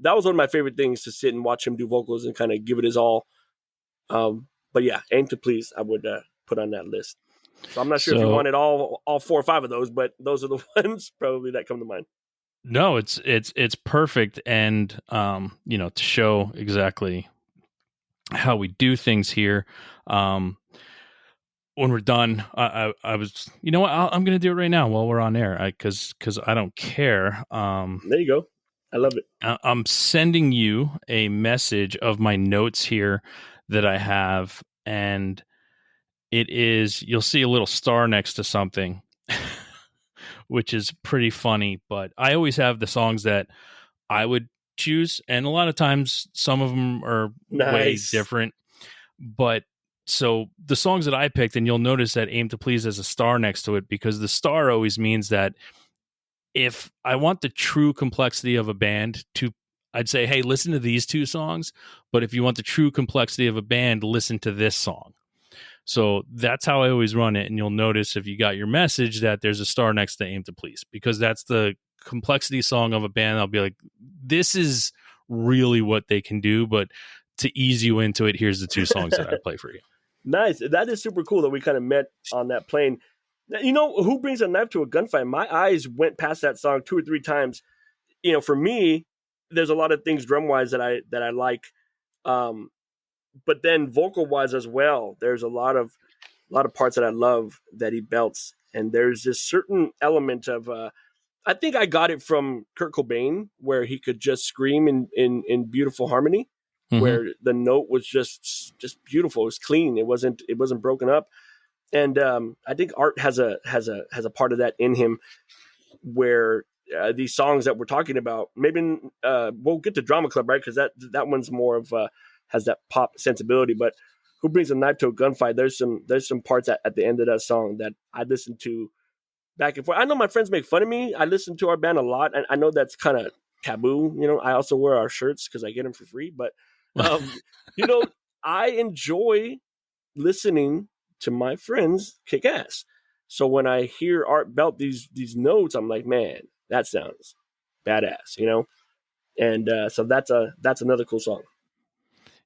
was one of my favorite things, to sit and watch him do vocals and kind of give it his all. But yeah, Aim to Please, I would put on that list. So I'm not sure if you wanted all 4 or 5 of those, but those are the ones probably that come to mind. No, it's perfect. And, to show exactly how we do things here. When we're done, I was, what, I'm going to do it right now while we're on air, because I don't care. There you go. I love it. I'm sending you a message of my notes here that I have, and it is, you'll see a little star next to something, which is pretty funny. But I always have the songs that I would choose, and a lot of times some of them are way different. But so the songs that I picked, and you'll notice that Aim to Please has a star next to it, because the star always means that if I want the true complexity of a band I'd say, hey, listen to these 2 songs. But if you want the true complexity of a band, listen to this song. So that's how I always run it. And you'll notice, if you got your message, that there's a star next to Aim to Please, because that's the complexity song of a band. I'll be like, this is really what they can do. But to ease you into it, here's the 2 songs that I play for you. Nice. That is super cool that we kind of met on that plane. Who Brings a Knife to a Gunfight? My eyes went past that song 2 or 3 times. For me, there's a lot of things drum wise that I like. But then vocal wise as well, there's a lot of parts that I love that he belts. And there's this certain element of, I think I got it from Kurt Cobain, where he could just scream in beautiful harmony, where the note was just beautiful. It was clean. It wasn't broken up. And I think Art has a part of that in him, where these songs that we're talking about, maybe we'll get to Drama Club, right? Because that one's more of has that pop sensibility. But Who Brings a Knife to a Gunfight? There's some parts at the end of that song that I listen to back and forth. I know my friends make fun of me. I listen to our band a lot, and I know that's kind of taboo. I also wear our shirts because I get them for free. But you know, I enjoy listening to my friends kick ass. So when I hear Art belt these notes, I'm like, man, that sounds badass. And so that's another cool song.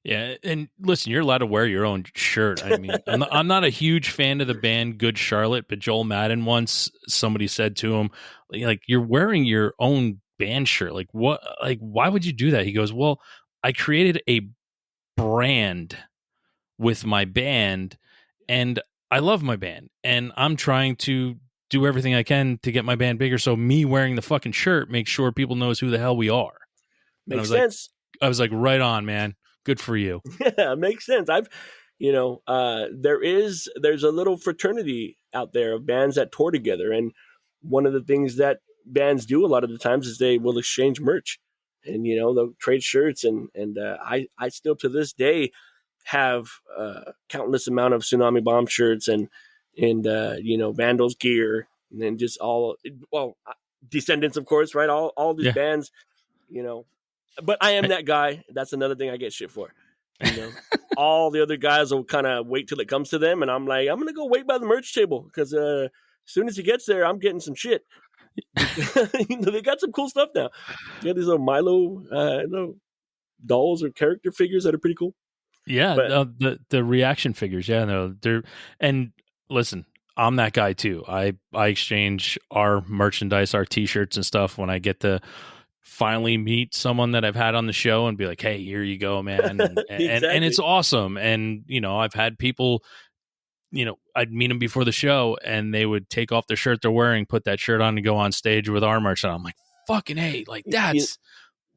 Yeah, and listen, you're allowed to wear your own shirt. I mean, I'm not a huge fan of the band Good Charlotte, but Joel Madden once, somebody said to him, like, you're wearing your own band shirt. Like, what? Like, why would you do that? He goes, well, I created a brand with my band, and I love my band, and I'm trying to do everything I can to get my band bigger. So me wearing the fucking shirt makes sure people knows who the hell we are. And Makes sense. I was like, right on, man. Good for you. Yeah, makes sense. There's a little fraternity out there of bands that tour together, and one of the things that bands do a lot of the times is they will exchange merch, and they'll trade shirts, and I still to this day have countless amount of Tsunami Bomb shirts and Vandals gear, and then just Descendents, of course, right? All these bands, but I am that guy. That's another thing I get shit for. All the other guys will kind of wait till it comes to them, and I'm like, I'm gonna go wait by the merch table because as soon as he gets there, I'm getting some shit. They got some cool stuff now. They got these little Milo dolls or character figures that are pretty cool. Yeah, the reaction figures. Yeah, no, they're and listen, I'm that guy too. I exchange our merchandise, our T-shirts and stuff when I get to finally meet someone that I've had on the show and be like, hey, here you go, man. And, Exactly. and it's awesome. And, I've had people, I'd meet them before the show and they would take off the shirt they're wearing, put that shirt on and go on stage with our merch. And I'm like, fucking hey, like that's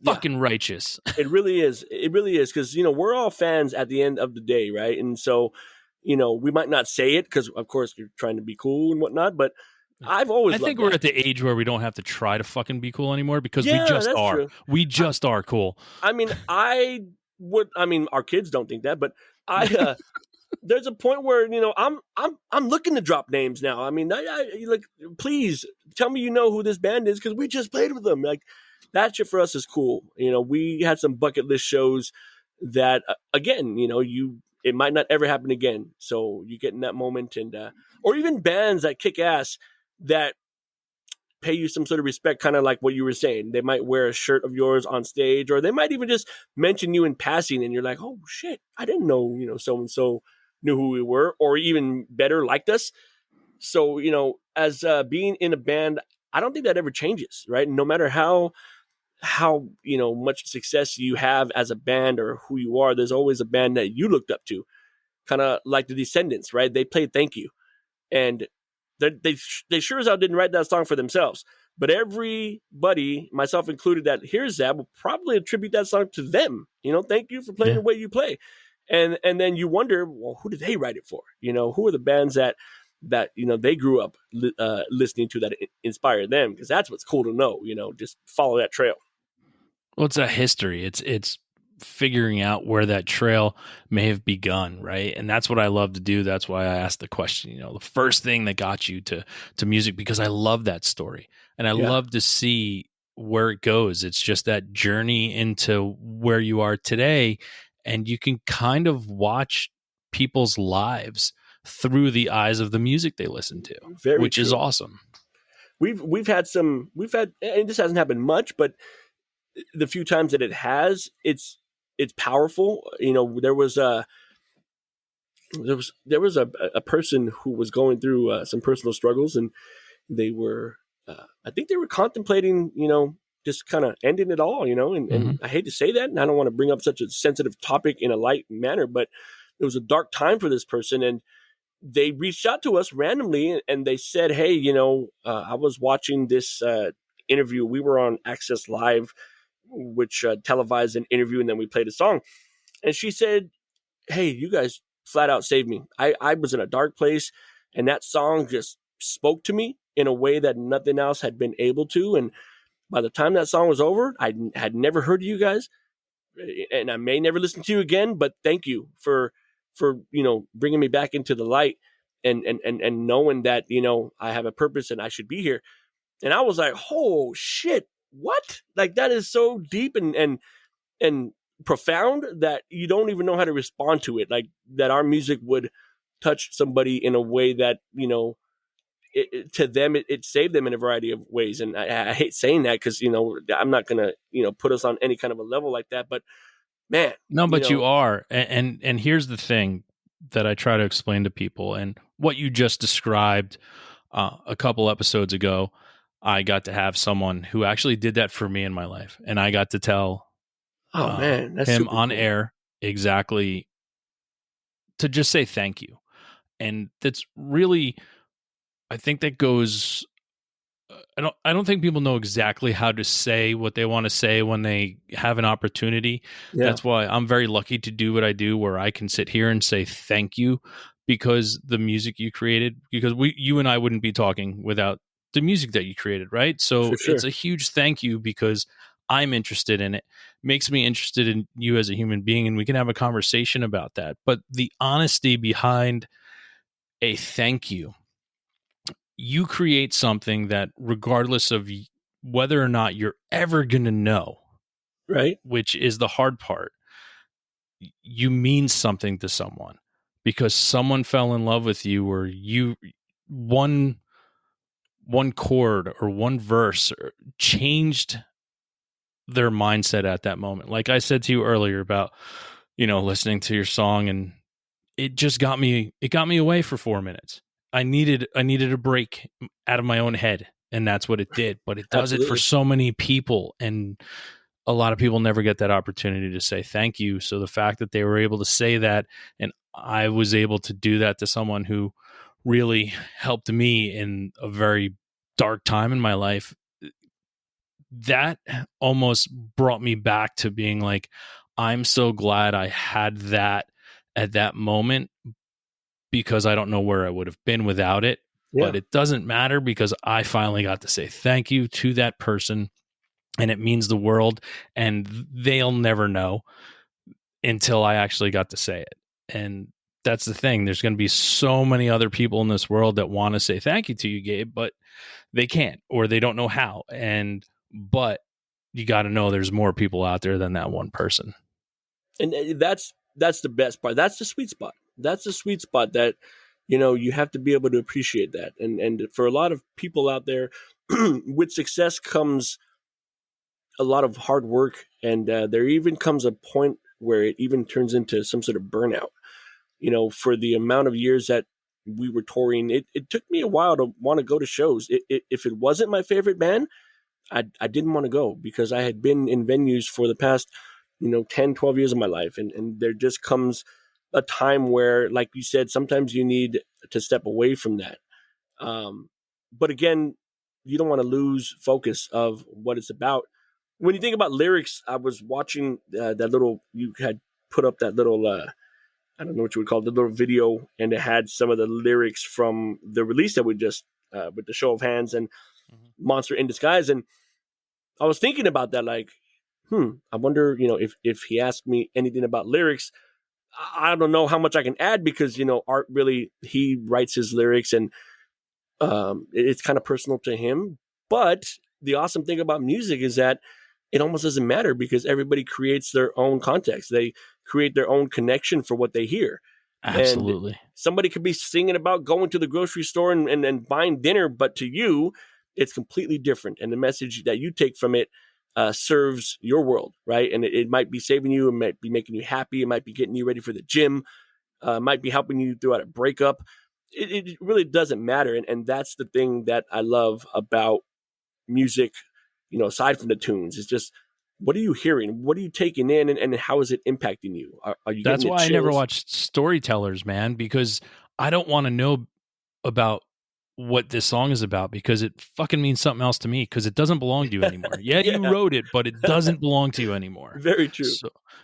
fucking righteous. It really is. It really is. Cause we're all fans at the end of the day. Right. And so, we might not say it because of course you're trying to be cool and whatnot, but I think we're at the age where we don't have to try to fucking be cool anymore because we just are. True. We just are cool. I mean, our kids don't think that, but there's a point where I'm looking to drop names now. I mean, I like, please tell me who this band is because we just played with them. Like that shit for us is cool. We had some bucket list shows that again, it might not ever happen again. So you get in that moment, and or even bands that kick ass that pay you some sort of respect, kind of like what you were saying. They might wear a shirt of yours on stage, or they might even just mention you in passing, and you're like, oh shit, I didn't know, so and so knew who we were, or even better, liked us. So, as being in a band, I don't think that ever changes, right? No matter how much success you have as a band or who you are, there's always a band that you looked up to, kind of like the Descendents, right? They played Thank You, and they sure as hell didn't write that song for themselves. But everybody, myself included, that hears that will probably attribute that song to them. Thank you for playing the way you play. And then you wonder, well, who did they write it for? Who are the bands that they grew up listening to that inspired them? Because that's what's cool to know. Just follow that trail. Well, it's a history. It's figuring out where that trail may have begun, right? And that's what I love to do. That's why I asked the question, the first thing that got you to music, because I love that story. And I love to see where it goes. It's just that journey into where you are today. And you can kind of watch people's lives through the eyes of the music they listen to, which is awesome. We've had, and this hasn't happened much, but the few times that it has, it's powerful. There was a person who was going through some personal struggles, and they were, I think they were contemplating, just kind of ending it all, and I hate to say that, and I don't want to bring up such a sensitive topic in a light manner, but it was a dark time for this person, and they reached out to us randomly, and they said, hey, I was watching this interview. We were on Access Live, which televised an interview, and then we played a song. And she said, hey, you guys flat out saved me. I was in a dark place. And that song just spoke to me in a way that nothing else had been able to. And by the time that song was over, I had never heard of you guys, and I may never listen to you again, but thank you for bringing me back into the light, and knowing that, I have a purpose and I should be here. And I was like, oh shit, what? Like, that is so deep and profound that you don't even know how to respond to it. Like, that our music would touch somebody in a way that, to them, it saved them in a variety of ways. And I hate saying that because, I'm not going to, put us on any kind of a level like that. But man, No, but you are. And here's the thing that I try to explain to people, and what you just described a couple episodes ago, I got to have someone who actually did that for me in my life. And I got to tell man, that's him on cool. air exactly to just say thank you. And that's really, I think that goes, I don't think people know exactly how to say what they want to say when they have an opportunity. Yeah. That's why I'm very lucky to do what I do, where I can sit here and say thank you, because the music you created, because you and I wouldn't be talking without the music that you created, right? So For sure. It's a huge thank you, because I'm interested in it. Makes me interested in you as a human being, and we can have a conversation about that. But the honesty behind a thank you create something that, regardless of whether or not you're ever going to know, Right. which is the hard part, you mean something to someone because someone fell in love with you, or you one chord or one verse changed their mindset at that moment. Like I said to you earlier about, listening to your song, and it got me away for 4 minutes. I needed a break out of my own head, and that's what it did. But it does it for Absolutely. so many people, and a lot of people never get that opportunity to say thank you. So the fact that they were able to say that, and I was able to do that to someone who really helped me in a very dark time in my life, that almost brought me back to being like, I'm so glad I had that at that moment, because I don't know where I would have been without it. Yeah. But it doesn't matter, because I finally got to say thank you to that person, and it means the world, and they'll never know until I actually got to say it. And that's the thing. There's going to be so many other people in this world that want to say thank you to you, Gabe, but they can't, or they don't know how. But you got to know there's more people out there than that one person. And that's the best part. That's the sweet spot. That's the sweet spot that, you have to be able to appreciate that. And for a lot of people out there, with success comes a lot of hard work. And there even comes a point where it even turns into some sort of burnout. For the amount of years that we were touring, it took me a while to want to go to shows. If it wasn't my favorite band, I didn't want to go, because I had been in venues for the past, 10, 12 years of my life. And there just comes a time where, like you said, sometimes you need to step away from that. But again, you don't want to lose focus of what it's about. When you think about lyrics, I was watching that little, you had put up that little, I don't know what you would call it, the little video, and it had some of the lyrics from the release that we just, with the Show of Hands and Monster in Disguise. And I was thinking about that, like, I wonder, if he asked me anything about lyrics, I don't know how much I can add, because, Art really, he writes his lyrics, and it's kind of personal to him. But the awesome thing about music is that it almost doesn't matter, because everybody creates their own context. They create their own connection for what they hear. Absolutely. And somebody could be singing about going to the grocery store and buying dinner, but to you, it's completely different. And the message that you take from it serves your world, right? And it might be saving you, it might be making you happy, it might be getting you ready for the gym, it might be helping you throughout a breakup. It really doesn't matter. And that's the thing that I love about music, aside from the tunes. It's just, what are you hearing? What are you taking in, and how is it impacting you? Are you That's getting the why I never chills? watched storytellers, man, because I don't want to know about what this song is about, because it fucking means something else to me, because it doesn't belong to you anymore. Yeah, you Yeah. wrote it, but it doesn't belong to you anymore. Very true.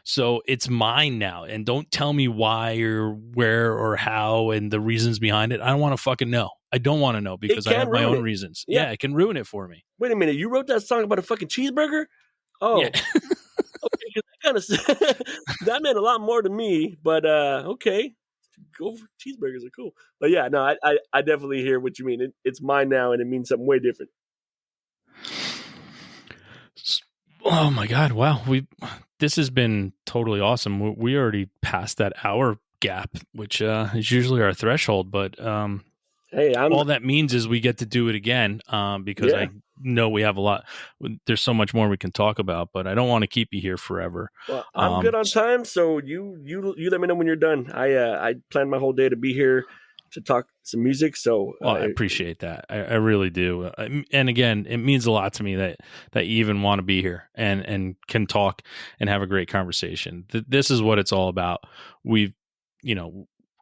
So it's mine now, and don't tell me why or where or how and the reasons behind it. I don't want to fucking know. I don't want to know, because I have my own reasons. Yeah, it can ruin it for me. Wait a minute, you wrote that song about a fucking cheeseburger? Oh, Yeah. okay, 'cause that kind of that meant a lot more to me. But okay, go for cheeseburgers are cool. But yeah, no, I definitely hear what you mean. It's mine now, and it means something way different. Oh my God! Wow, this has been totally awesome. We already passed that hour gap, which is usually our threshold. But hey, all that means is we get to do it again, because I know we have a lot. There's so much more we can talk about, but I don't want to keep you here forever. Well, I'm good on time, so you let me know when you're done. I planned my whole day to be here to talk some music. So I appreciate that. I really do. And again, it means a lot to me that you even want to be here and can talk and have a great conversation. This is what it's all about. We've,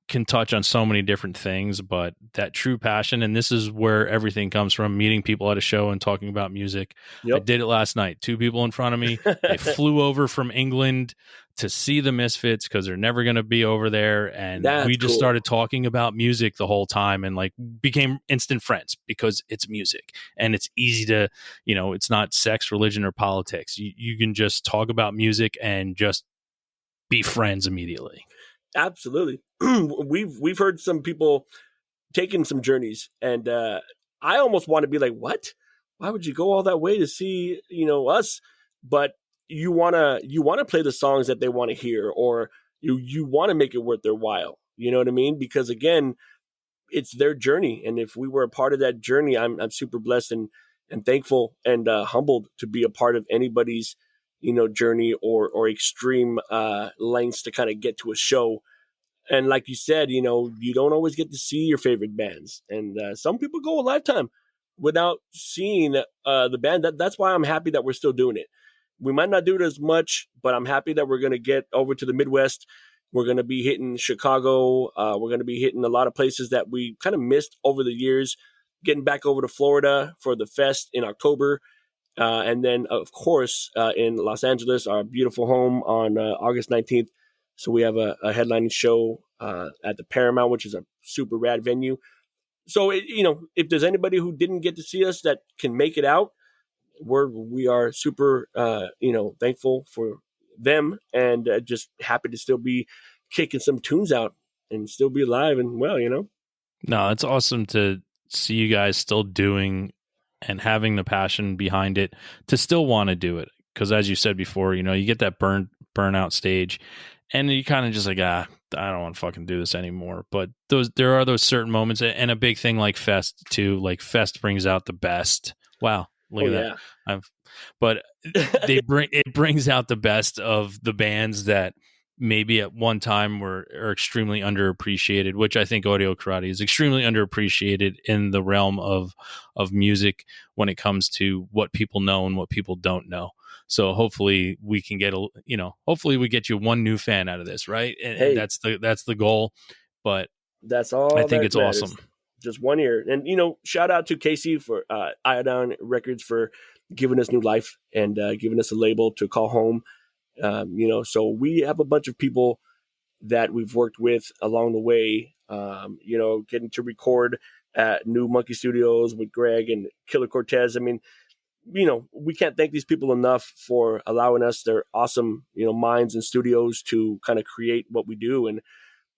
can touch on so many different things, but that true passion, and this is where everything comes from, meeting people at a show and talking about music. Yep. I did it last night. 2 people in front of me. They flew over from England to see the Misfits because they're never going to be over there. And we just started talking about music the whole time, and like became instant friends because it's music and it's easy to, it's not sex, religion, or politics. You can just talk about music and just be friends immediately. Absolutely. We've heard some people taking some journeys, and I almost want to be like, what? Why would you go all that way to see, us? But you wanna play the songs that they want to hear, or you want to make it worth their while. You know what I mean? Because again, it's their journey, and if we were a part of that journey, I'm super blessed and thankful and humbled to be a part of anybody's journey or extreme lengths to kind of get to a show. And like you said, you don't always get to see your favorite bands, and some people go a lifetime without seeing the band. That's why I'm happy that we're still doing it. We might not do it as much, but I'm happy that we're going to get over to the Midwest. We're going to be hitting Chicago. We're going to be hitting a lot of places that we kind of missed over the years. Getting back over to Florida for the fest in October. And then, of course, in Los Angeles, our beautiful home on August 19th. So we have a headlining show at the Paramount, which is a super rad venue. So, if there's anybody who didn't get to see us that can make it out, we are super, thankful for them, and just happy to still be kicking some tunes out and still be alive and well, No, it's awesome to see you guys still doing and having the passion behind it to still want to do it. Because as you said before, you get that burnout stage, and you kind of just like, I don't want to fucking do this anymore. But there are those certain moments, and a big thing like Fest too. Like Fest brings out the best. Wow, look at that. But it brings out the best of the bands that maybe at one time are extremely underappreciated, which I think Audio Karate is extremely underappreciated in the realm of music when it comes to what people know and what people don't know. So hopefully we can get hopefully we get you one new fan out of this, right? And that's the goal. But that's all. I think it's awesome. Just one year. And, shout out to Casey for Iodine Records for giving us new life and giving us a label to call home. So we have a bunch of people that we've worked with along the way, getting to record at New Monkey Studios with Greg and Killer Cortez. I mean, we can't thank these people enough for allowing us their awesome, minds and studios to kind of create what we do. And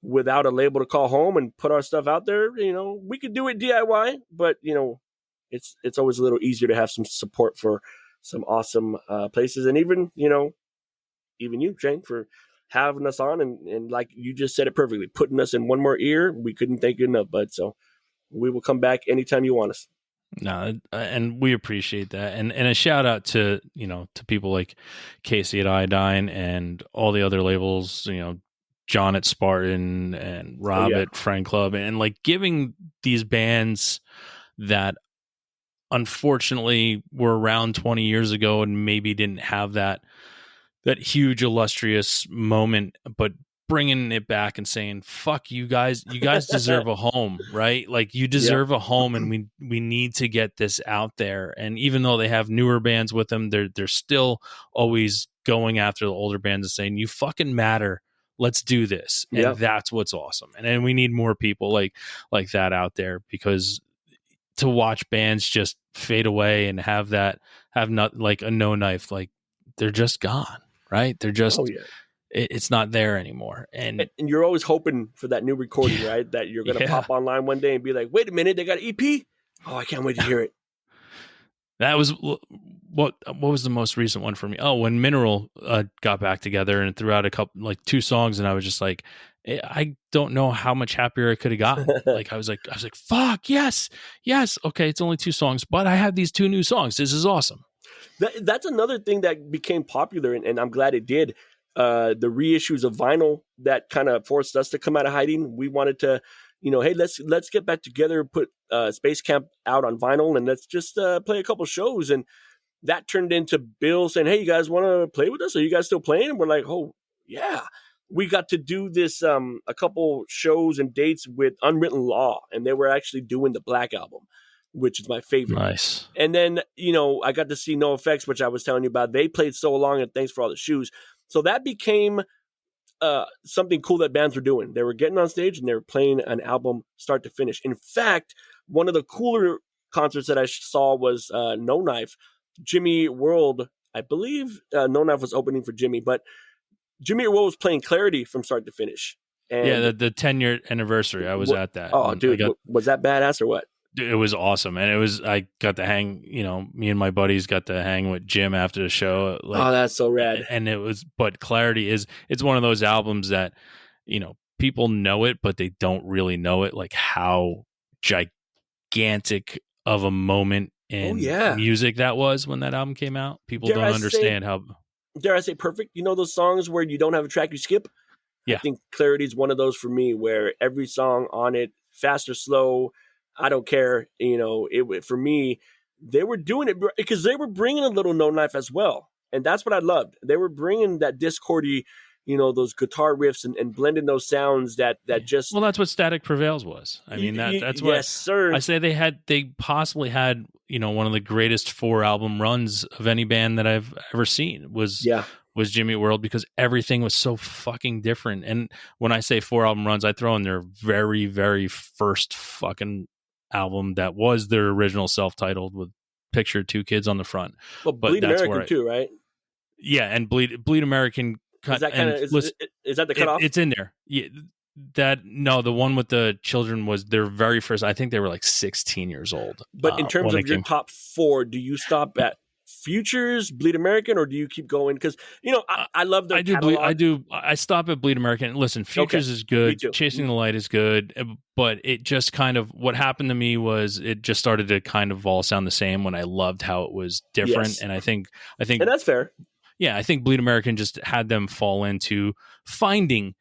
without a label to call home and put our stuff out there, we could do it DIY, but, it's always a little easier to have some support for some awesome places. And even you, Shane, for having us on and like you just said it perfectly, putting us in one more ear. We couldn't thank you enough, bud. So we will come back anytime you want us. No, and we appreciate that. And a shout out to, to people like Casey at Iodine and all the other labels, John at Spartan and Rob at Friend Club, and like giving these bands that unfortunately were around 20 years ago and maybe didn't have that huge illustrious moment, but bringing it back and saying, fuck you guys deserve a home, right? Like you deserve a home, and we need to get this out there. And even though they have newer bands with them, they're still always going after the older bands and saying, you fucking matter, let's do this. And that's what's awesome. And then we need more people like that out there, because to watch bands just fade away and have not like a No Knife, like they're just gone, right? They're just it's not there anymore. And you're always hoping for that new recording, right? That you're going to pop online one day and be like, wait a minute, they got an EP? Oh, I can't wait to hear it. That was what was the most recent one for me? Oh, when Mineral got back together and threw out a couple, like 2 songs, and I was just like, I don't know how much happier I could have gotten. Like I was like, fuck, yes. Okay, it's only 2 songs, but I have these 2 new songs. This is awesome. That's another thing that became popular, and I'm glad it did. The reissues of vinyl that kind of forced us to come out of hiding. We wanted to, hey, let's get back together, put Space Camp out on vinyl, and let's just play a couple shows. And that turned into Bill saying, hey, you guys want to play with us? Are you guys still playing? And we're like, oh, yeah. We got to do this a couple shows and dates with Unwritten Law, and they were actually doing the Black Album, which is my favorite. Nice. And then, I got to see No Effects, which I was telling you about. They played So Long and Thanks for All the Shoes. So that became something cool that bands were doing. They were getting on stage and they were playing an album start to finish. In fact, one of the cooler concerts that I saw was No Knife. Jimmy World, I believe No Knife was opening for Jimmy, but Jimmy World was playing Clarity from start to finish. And the 10-year anniversary. I was at that. Oh, dude, was that badass or what? It was awesome. And I got to hang, me and my buddies got to hang with Jim after the show. Oh, that's so rad. And but Clarity it's one of those albums that, people know it, but they don't really know it, like how gigantic of a moment in music that was when that album came out. People don't understand how. Dare I say perfect? Those songs where you don't have a track you skip? Yeah. I think Clarity is one of those for me, where every song on it, fast or slow, I don't care. For me, they were doing it because they were bringing a little No Knife as well. And that's what I loved. They were bringing that discordy, those guitar riffs and blending those sounds that just. Well, that's what Static Prevails was. I mean, that's what. Yes, sir. I say they possibly had, one of the greatest 4 album runs of any band that I've ever seen was Jimmy World, because everything was so fucking different. And when I say 4 album runs, I throw in their very, very first fucking album that was their original self-titled with picture 2 kids on the front. Well, Bleed American too, right? Yeah, and Bleed American. Is that is that the cutoff? It's in there. Yeah, the one with the children was their very first. I think they were like 16 years old. But in terms of your top 4, do you stop at Futures, Bleed American, or do you keep going? Because I love their catalog. I stop at Bleed American. Listen, Futures is good. Chasing the Light is good, but it just kind of, what happened to me was it just started to kind of all sound the same when I loved how it was different. Yes. And I think, and that's fair. Yeah, I think Bleed American just had them fall into finding,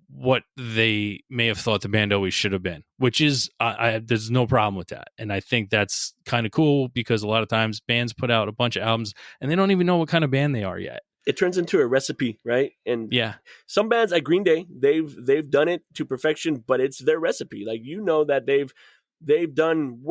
what they may have thought the band always should have been, which is, there's no problem with that. And I think that's kind of cool, because a lot of times bands put out a bunch of albums and they don't even know what kind of band they are yet. It turns into a recipe, right? And yeah, some bands like Green Day, they've done it to perfection, but it's their recipe. Like, that they've done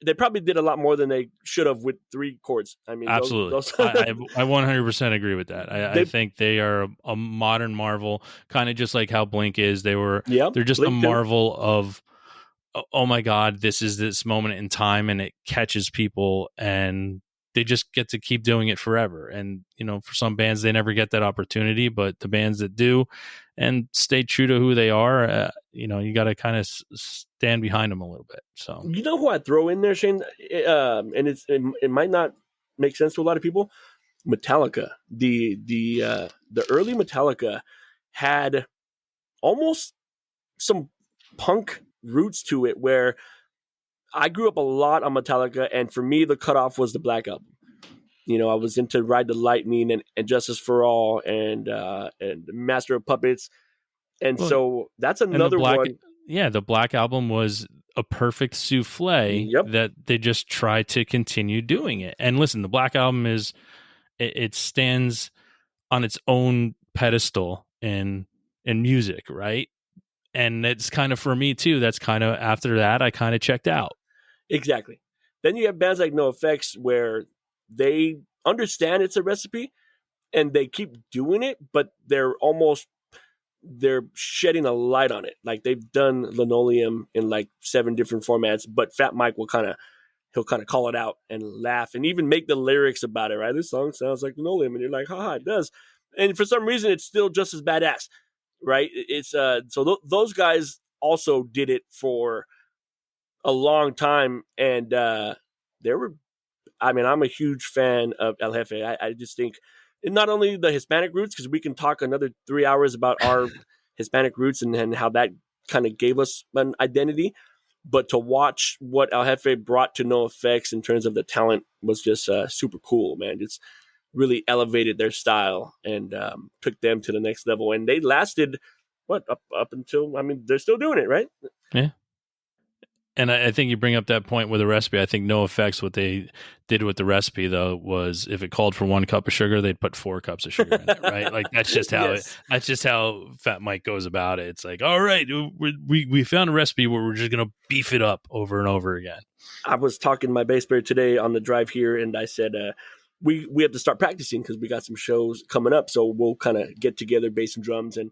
they probably did a lot more than they should have with 3 chords. I mean, absolutely. I 100% agree with that. I think they are a modern marvel, kind of just like how Blink is. They're just Blink a marvel of, oh my God, this is this moment in time, and it catches people, and they just get to keep doing it forever. And, for some bands, they never get that opportunity, but the bands that do and stay true to who they are, you got to kind of stand behind them a little bit. So, who I throw in there, Shane, and it might not make sense to a lot of people. Metallica, the early Metallica had almost some punk roots to it, where I grew up a lot on Metallica, and for me, the cutoff was the Black Album. I was into Ride the Lightning and Justice for All and Master of Puppets. And so that's another one. Yeah, the Black Album was a perfect souffle that they just tried to continue doing it. And listen, the Black Album it stands on its own pedestal in music, right? And it's kind of for me too. That's kind of after that I kind of checked out. Exactly. Then you have bands like NoFX where they understand it's a recipe and they keep doing it, but they're shedding a light on it. Like they've done Linoleum in like 7 different formats, but Fat Mike he'll kind of call it out and laugh and even make the lyrics about it, right? This song sounds like Linoleum, and you're like, haha, it does. And for some reason, it's still just as badass, right? It's those guys also did it for a long time, and there were. I mean, I'm a huge fan of El Jefe. I just think, and not only the Hispanic roots, because we can talk another 3 hours about our Hispanic roots and how that kind of gave us an identity, but to watch what El Jefe brought to NoFX in terms of the talent was just super cool, man. It's really elevated their style and took them to the next level. And they lasted, up until, I mean, they're still doing it, right? Yeah. And I think you bring up that point with the recipe. I think NoFX, what they did with the recipe, though, was if it called for 1 cup of sugar, they'd put 4 cups of sugar in it, right? Like that's just how Yes. that's just how Fat Mike goes about it. It's like, all right, we found a recipe where we're just gonna beef it up over and over again. I was talking to my bass player today on the drive here, and I said, we have to start practicing because we got some shows coming up. So we'll kind of get together, bass and drums, and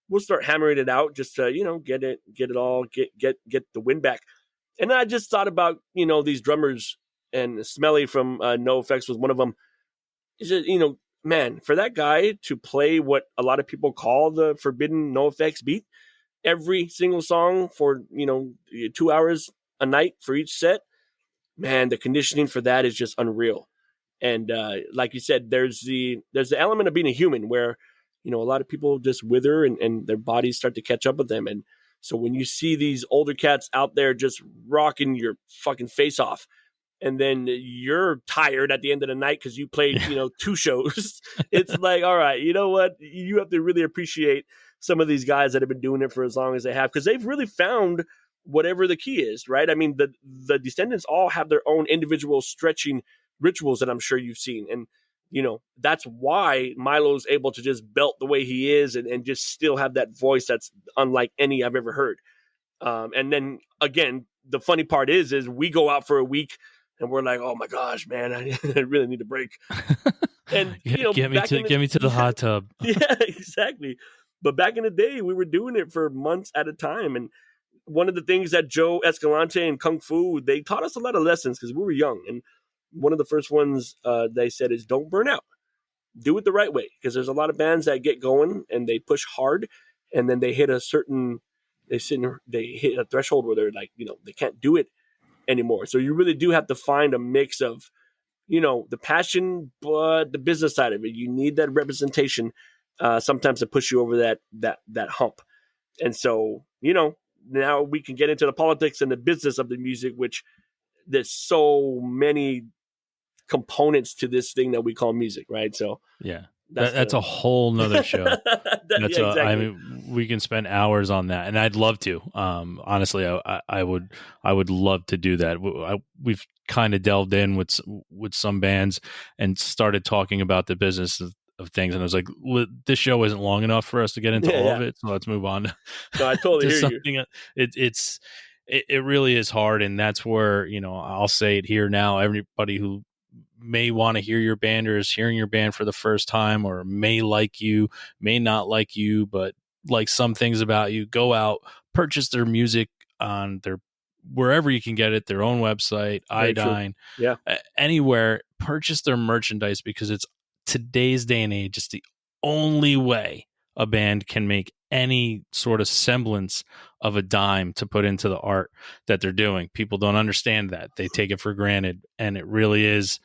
we'll start hammering it out just to, get the wind back. And I just thought about, these drummers, and Smelly from NoFX was one of them. Is it, man, for that guy to play what a lot of people call the forbidden NoFX beat every single song for, 2 hours a night for each set, man, the conditioning for that is just unreal. And like you said, there's the element of being a human where, a lot of people just wither and their bodies start to catch up with them. And so when you see these older cats out there just rocking your fucking face off, and then you're tired at the end of the night because you played, 2 shows, it's like, all right, you know what? You have to really appreciate some of these guys that have been doing it for as long as they have, because they've really found whatever the key is, right? I mean, the Descendants all have their own individual stretching rituals that I'm sure you've seen. And, that's why Milo's able to just belt the way he is and just still have that voice that's unlike any I've ever heard. And then again, the funny part is we go out for a week and we're like, oh my gosh, man, I really need a break. And get me to the hot tub. Yeah, exactly. But back in the day, we were doing it for months at a time. And one of the things that Joe Escalante and Kung Fu, they taught us a lot of lessons because we were young. And one of the first ones they said is don't burn out. Do it the right way, because there's a lot of bands that get going and they push hard, and then they hit a threshold where they're like, they can't do it anymore. So you really do have to find a mix of, the passion, but the business side of it. You need that representation sometimes to push you over that hump. And so, now we can get into the politics and the business of the music, which there's so many components to this thing that we call music, right? So yeah, that's a whole nother show. Exactly. I mean, we can spend hours on that, and I'd love to. Honestly, I would love to do that. We've kind of delved in with some bands and started talking about the business of things, and I was like, this show isn't long enough for us to get into all of it, so let's move on. No, I totally hear something you. It really is hard, and that's where I'll say it here now. Everybody who may want to hear your band or is hearing your band for the first time, or may like you, may not like you, but like some things about you, go out, purchase their music on their wherever you can get it, their own website, iDine, anywhere, purchase their merchandise, because it's today's day and age. It's the only way a band can make any sort of semblance of a dime to put into the art that they're doing. People don't understand that. They take it for granted. And it really is,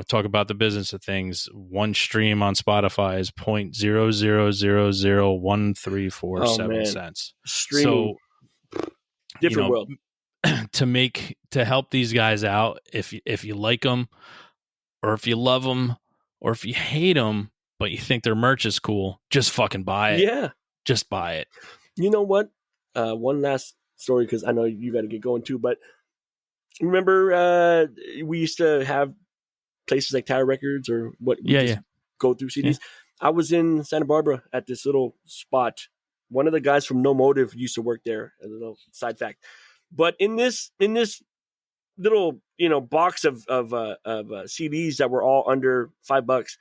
talk about the business of things. One stream on Spotify is 0.00001347 cents. Streaming. So, different world. To help these guys out, if you like them, or if you love them, or if you hate them, but you think their merch is cool, just fucking buy it. Yeah. Just buy it. You know what? One last story, because I know you got to get going too, but remember we used to have places like Tower Records or what? Yeah. Go through CDs. I was in Santa Barbara at this little spot. One of the guys from No Motive used to work there. A little side fact. But in this little box of CDs that were all under $5,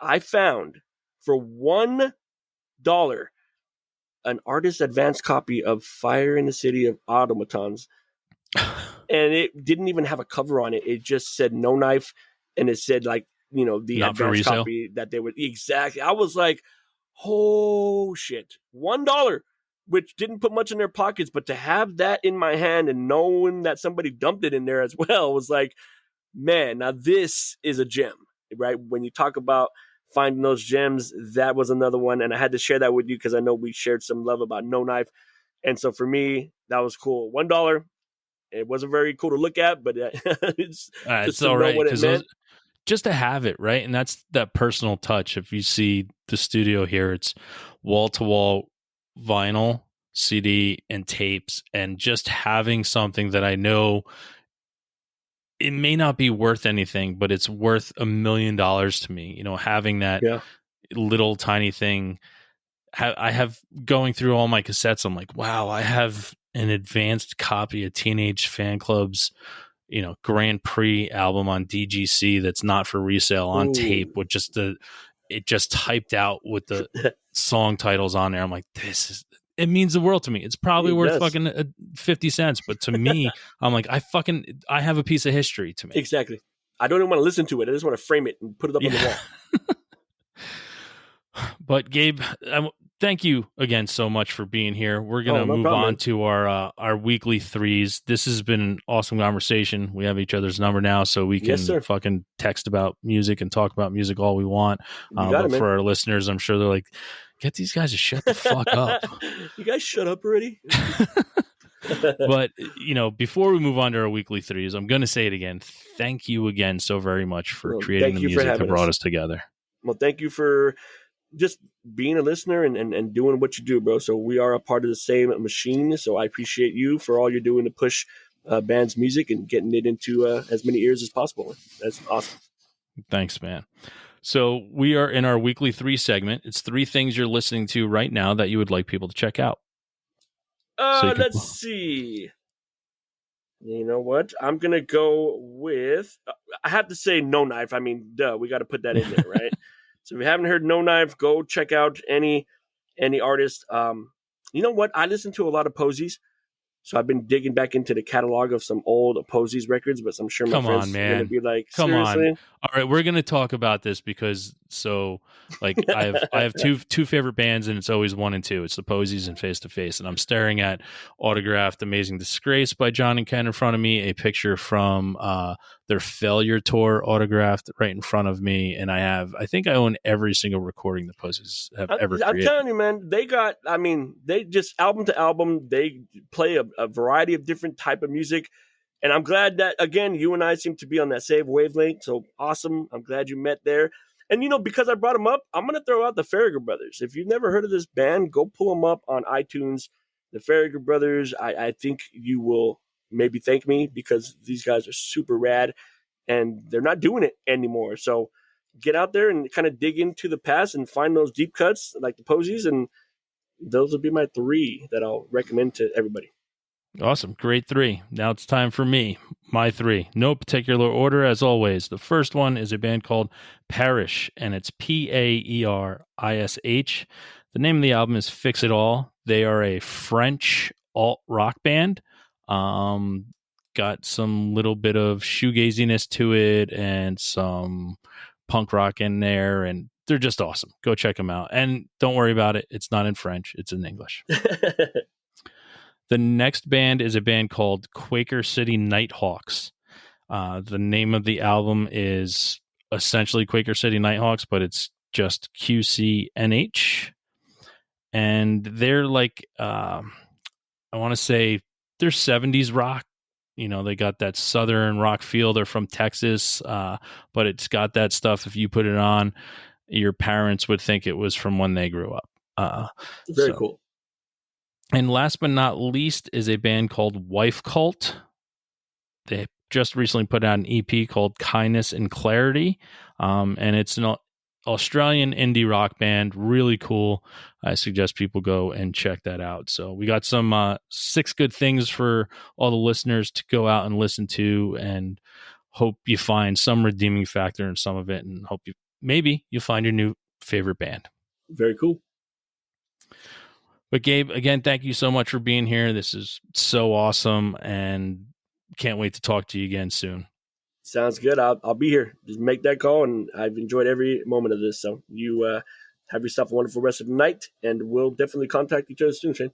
I found for $1 an artist advance copy of Fire in the City of Automatons, and it didn't even have a cover on it. It just said No Knife, and it said like the Not for advance resale? copy that they would exactly. I was like, oh shit, $1, which didn't put much in their pockets, but to have that in my hand and knowing that somebody dumped it in there as well was like, man, now this is a gem, right? When you talk about finding those gems, that was another one, and I had to share that with you because I know we shared some love about No Knife, and so for me that was cool. $1. It wasn't very cool to look at, but it's just It's to all know right what it meant. just to have it, right? And that's that personal touch. If you see the studio here, it's wall to wall vinyl, CD, and tapes, and just having something that I know it may not be worth anything, but it's worth $1 million to me. Having that Yeah. little tiny thing. I have going through all my cassettes. I'm like, wow, I have an advanced copy of Teenage Fan Club's, Grand Prix album on DGC that's not for resale on tape with just it just typed out with the song titles on there. I'm like, it means the world to me. It's probably worth fucking 50 cents, but to me, I'm like, I have a piece of history to me. Exactly. I don't even want to listen to it. I just want to frame it and put it up on the wall. But Gabe, thank you again so much for being here. We're going to move on to our weekly threes. This has been an awesome conversation. We have each other's number now, so we can fucking text about music and talk about music all we want. But for our listeners, I'm sure they're like, get these guys to shut the fuck up. You guys shut up already? But, before we move on to our weekly threes, I'm going to say it again. Thank you again so very much for creating the music that brought us together. Well, thank you for just being a listener and doing what you do, bro. So we are a part of the same machine. So I appreciate you for all you're doing to push band's music and getting it into as many ears as possible. That's awesome. Thanks, man. So we are in our weekly three segment. It's 3 things you're listening to right now that you would like people to check out. Let's see. You know what? I'm going to go with, I have to say No Knife. I mean, duh, we got to put that in there, right? So if you haven't heard No Knife, go check out any artist. You know what? I listen to a lot of Posies. So I've been digging back into the catalog of some old Posies records, but I'm sure my friends are going to be like, seriously? On. All right, we're going to talk about this because I have two favorite bands, and it's always 1 and 2. It's the Posies and Face to Face, and I'm staring at autographed Amazing Disgrace by John and Ken in front of me, a picture from their Failure tour autographed right in front of me, and I think I own every single recording the Posies have ever created. I'm telling you, man, they just album to album, they play a variety of different type of music. And I'm glad that, again, you and I seem to be on that same wavelength. So awesome. I'm glad you met there. And, because I brought them up, I'm going to throw out the Farragher Brothers. If you've never heard of this band, go pull them up on iTunes. The Farragher Brothers, I think you will maybe thank me because these guys are super rad and they're not doing it anymore. So get out there and kind of dig into the past and find those deep cuts like the Posies. And those will be my 3 that I'll recommend to everybody. Awesome. Great 3. Now it's time for me. My 3. No particular order, as always. The first one is a band called Parish, and it's Paerish. The name of the album is Fix It All. They are a French alt-rock band. Got some little bit of shoegaziness to it and some punk rock in there, and they're just awesome. Go check them out. And don't worry about it. It's not in French. It's in English. The next band is a band called Quaker City Nighthawks. The name of the album is essentially Quaker City Nighthawks, but it's just QCNH. And they're like, I want to say they're 70s rock. They got that southern rock feel. They're from Texas, but it's got that stuff. If you put it on, your parents would think it was from when they grew up. Very cool. And last but not least is a band called Wife Cult. They just recently put out an EP called Kindness and Clarity. And it's an Australian indie rock band, really cool. I suggest people go and check that out. So we got some 6 good things for all the listeners to go out and listen to, and hope you find some redeeming factor in some of it, and hope you'll find your new favorite band. Very cool. But Gabe, again, thank you so much for being here. This is so awesome, and can't wait to talk to you again soon. Sounds good. I'll be here. Just make that call, and I've enjoyed every moment of this. So you have yourself a wonderful rest of the night, and we'll definitely contact each other soon, Shane.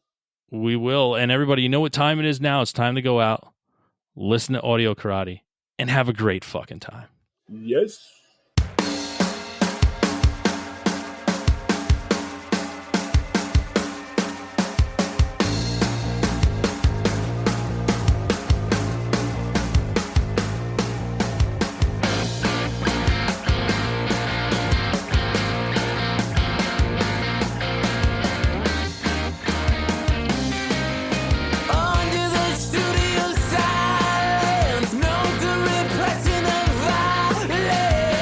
We will. And everybody, you know what time it is now. It's time to go out, listen to Audio Karate, and have a great fucking time. Yes. Studio silence, no the repression of violence.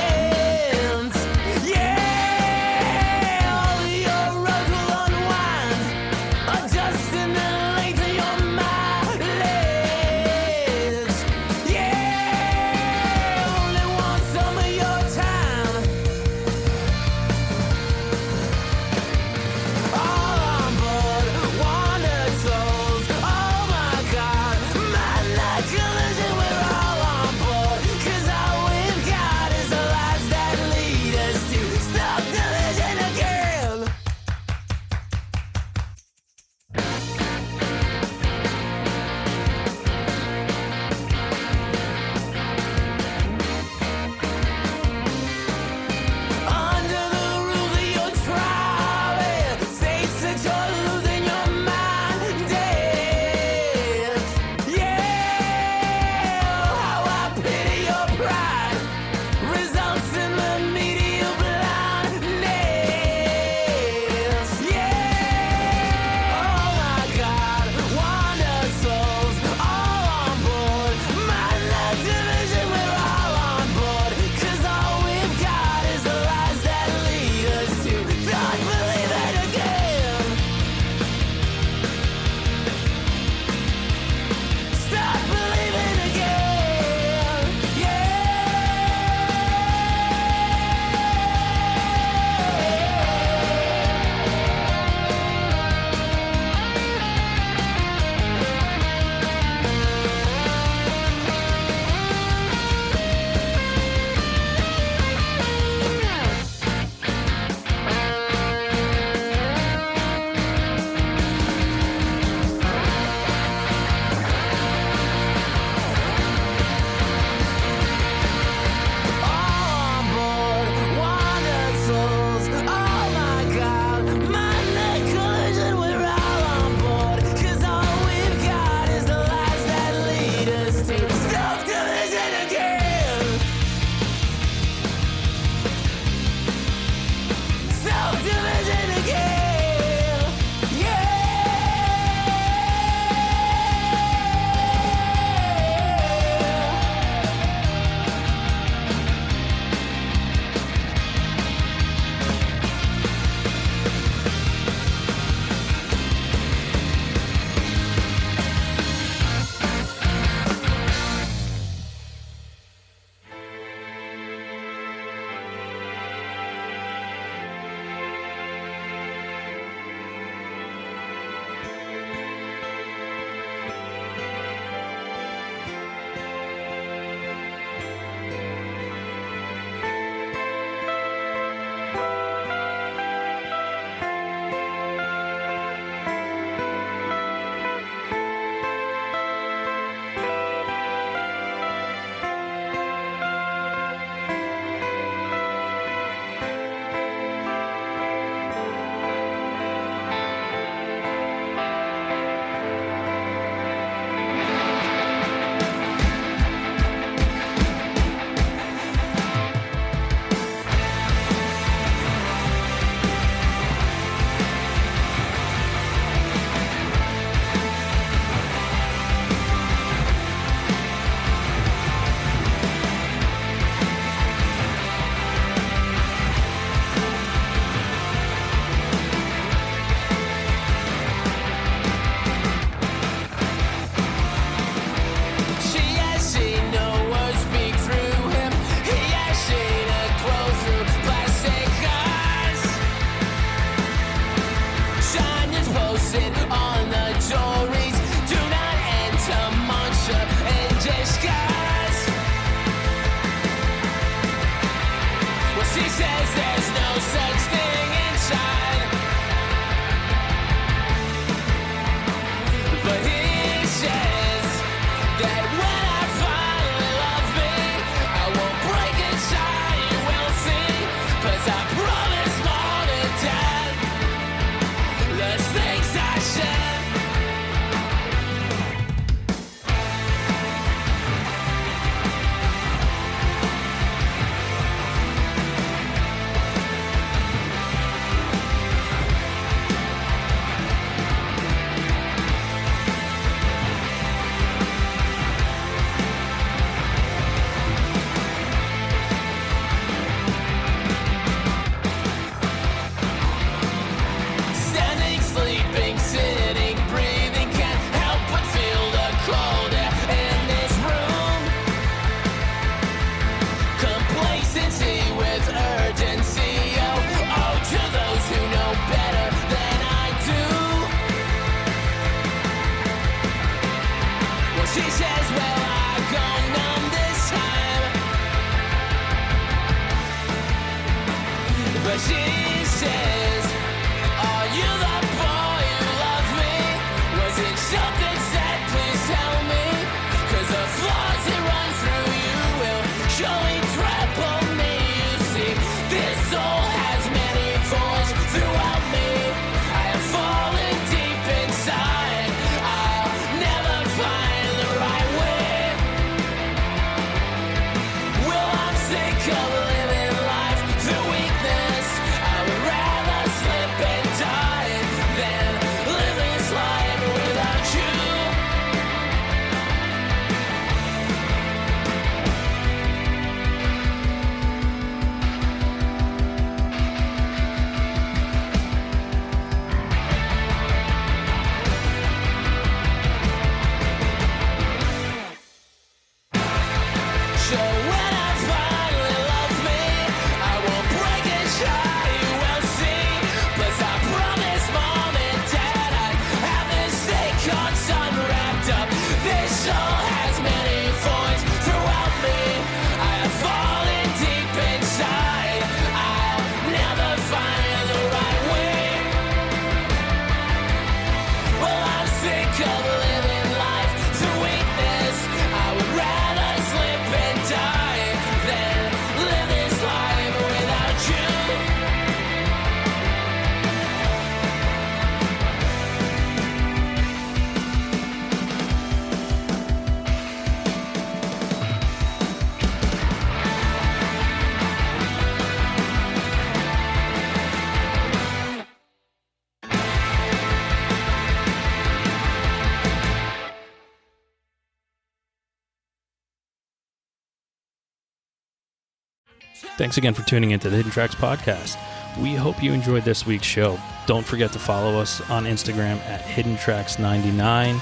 Thanks again for tuning into the Hidden Tracks podcast. We hope you enjoyed this week's show. Don't forget to follow us on Instagram at HiddenTracks99.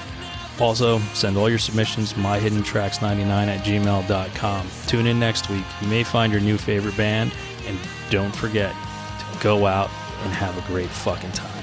Also, send all your submissions myhiddentracks99@gmail.com. Tune in next week. You may find your new favorite band, and don't forget to go out and have a great fucking time.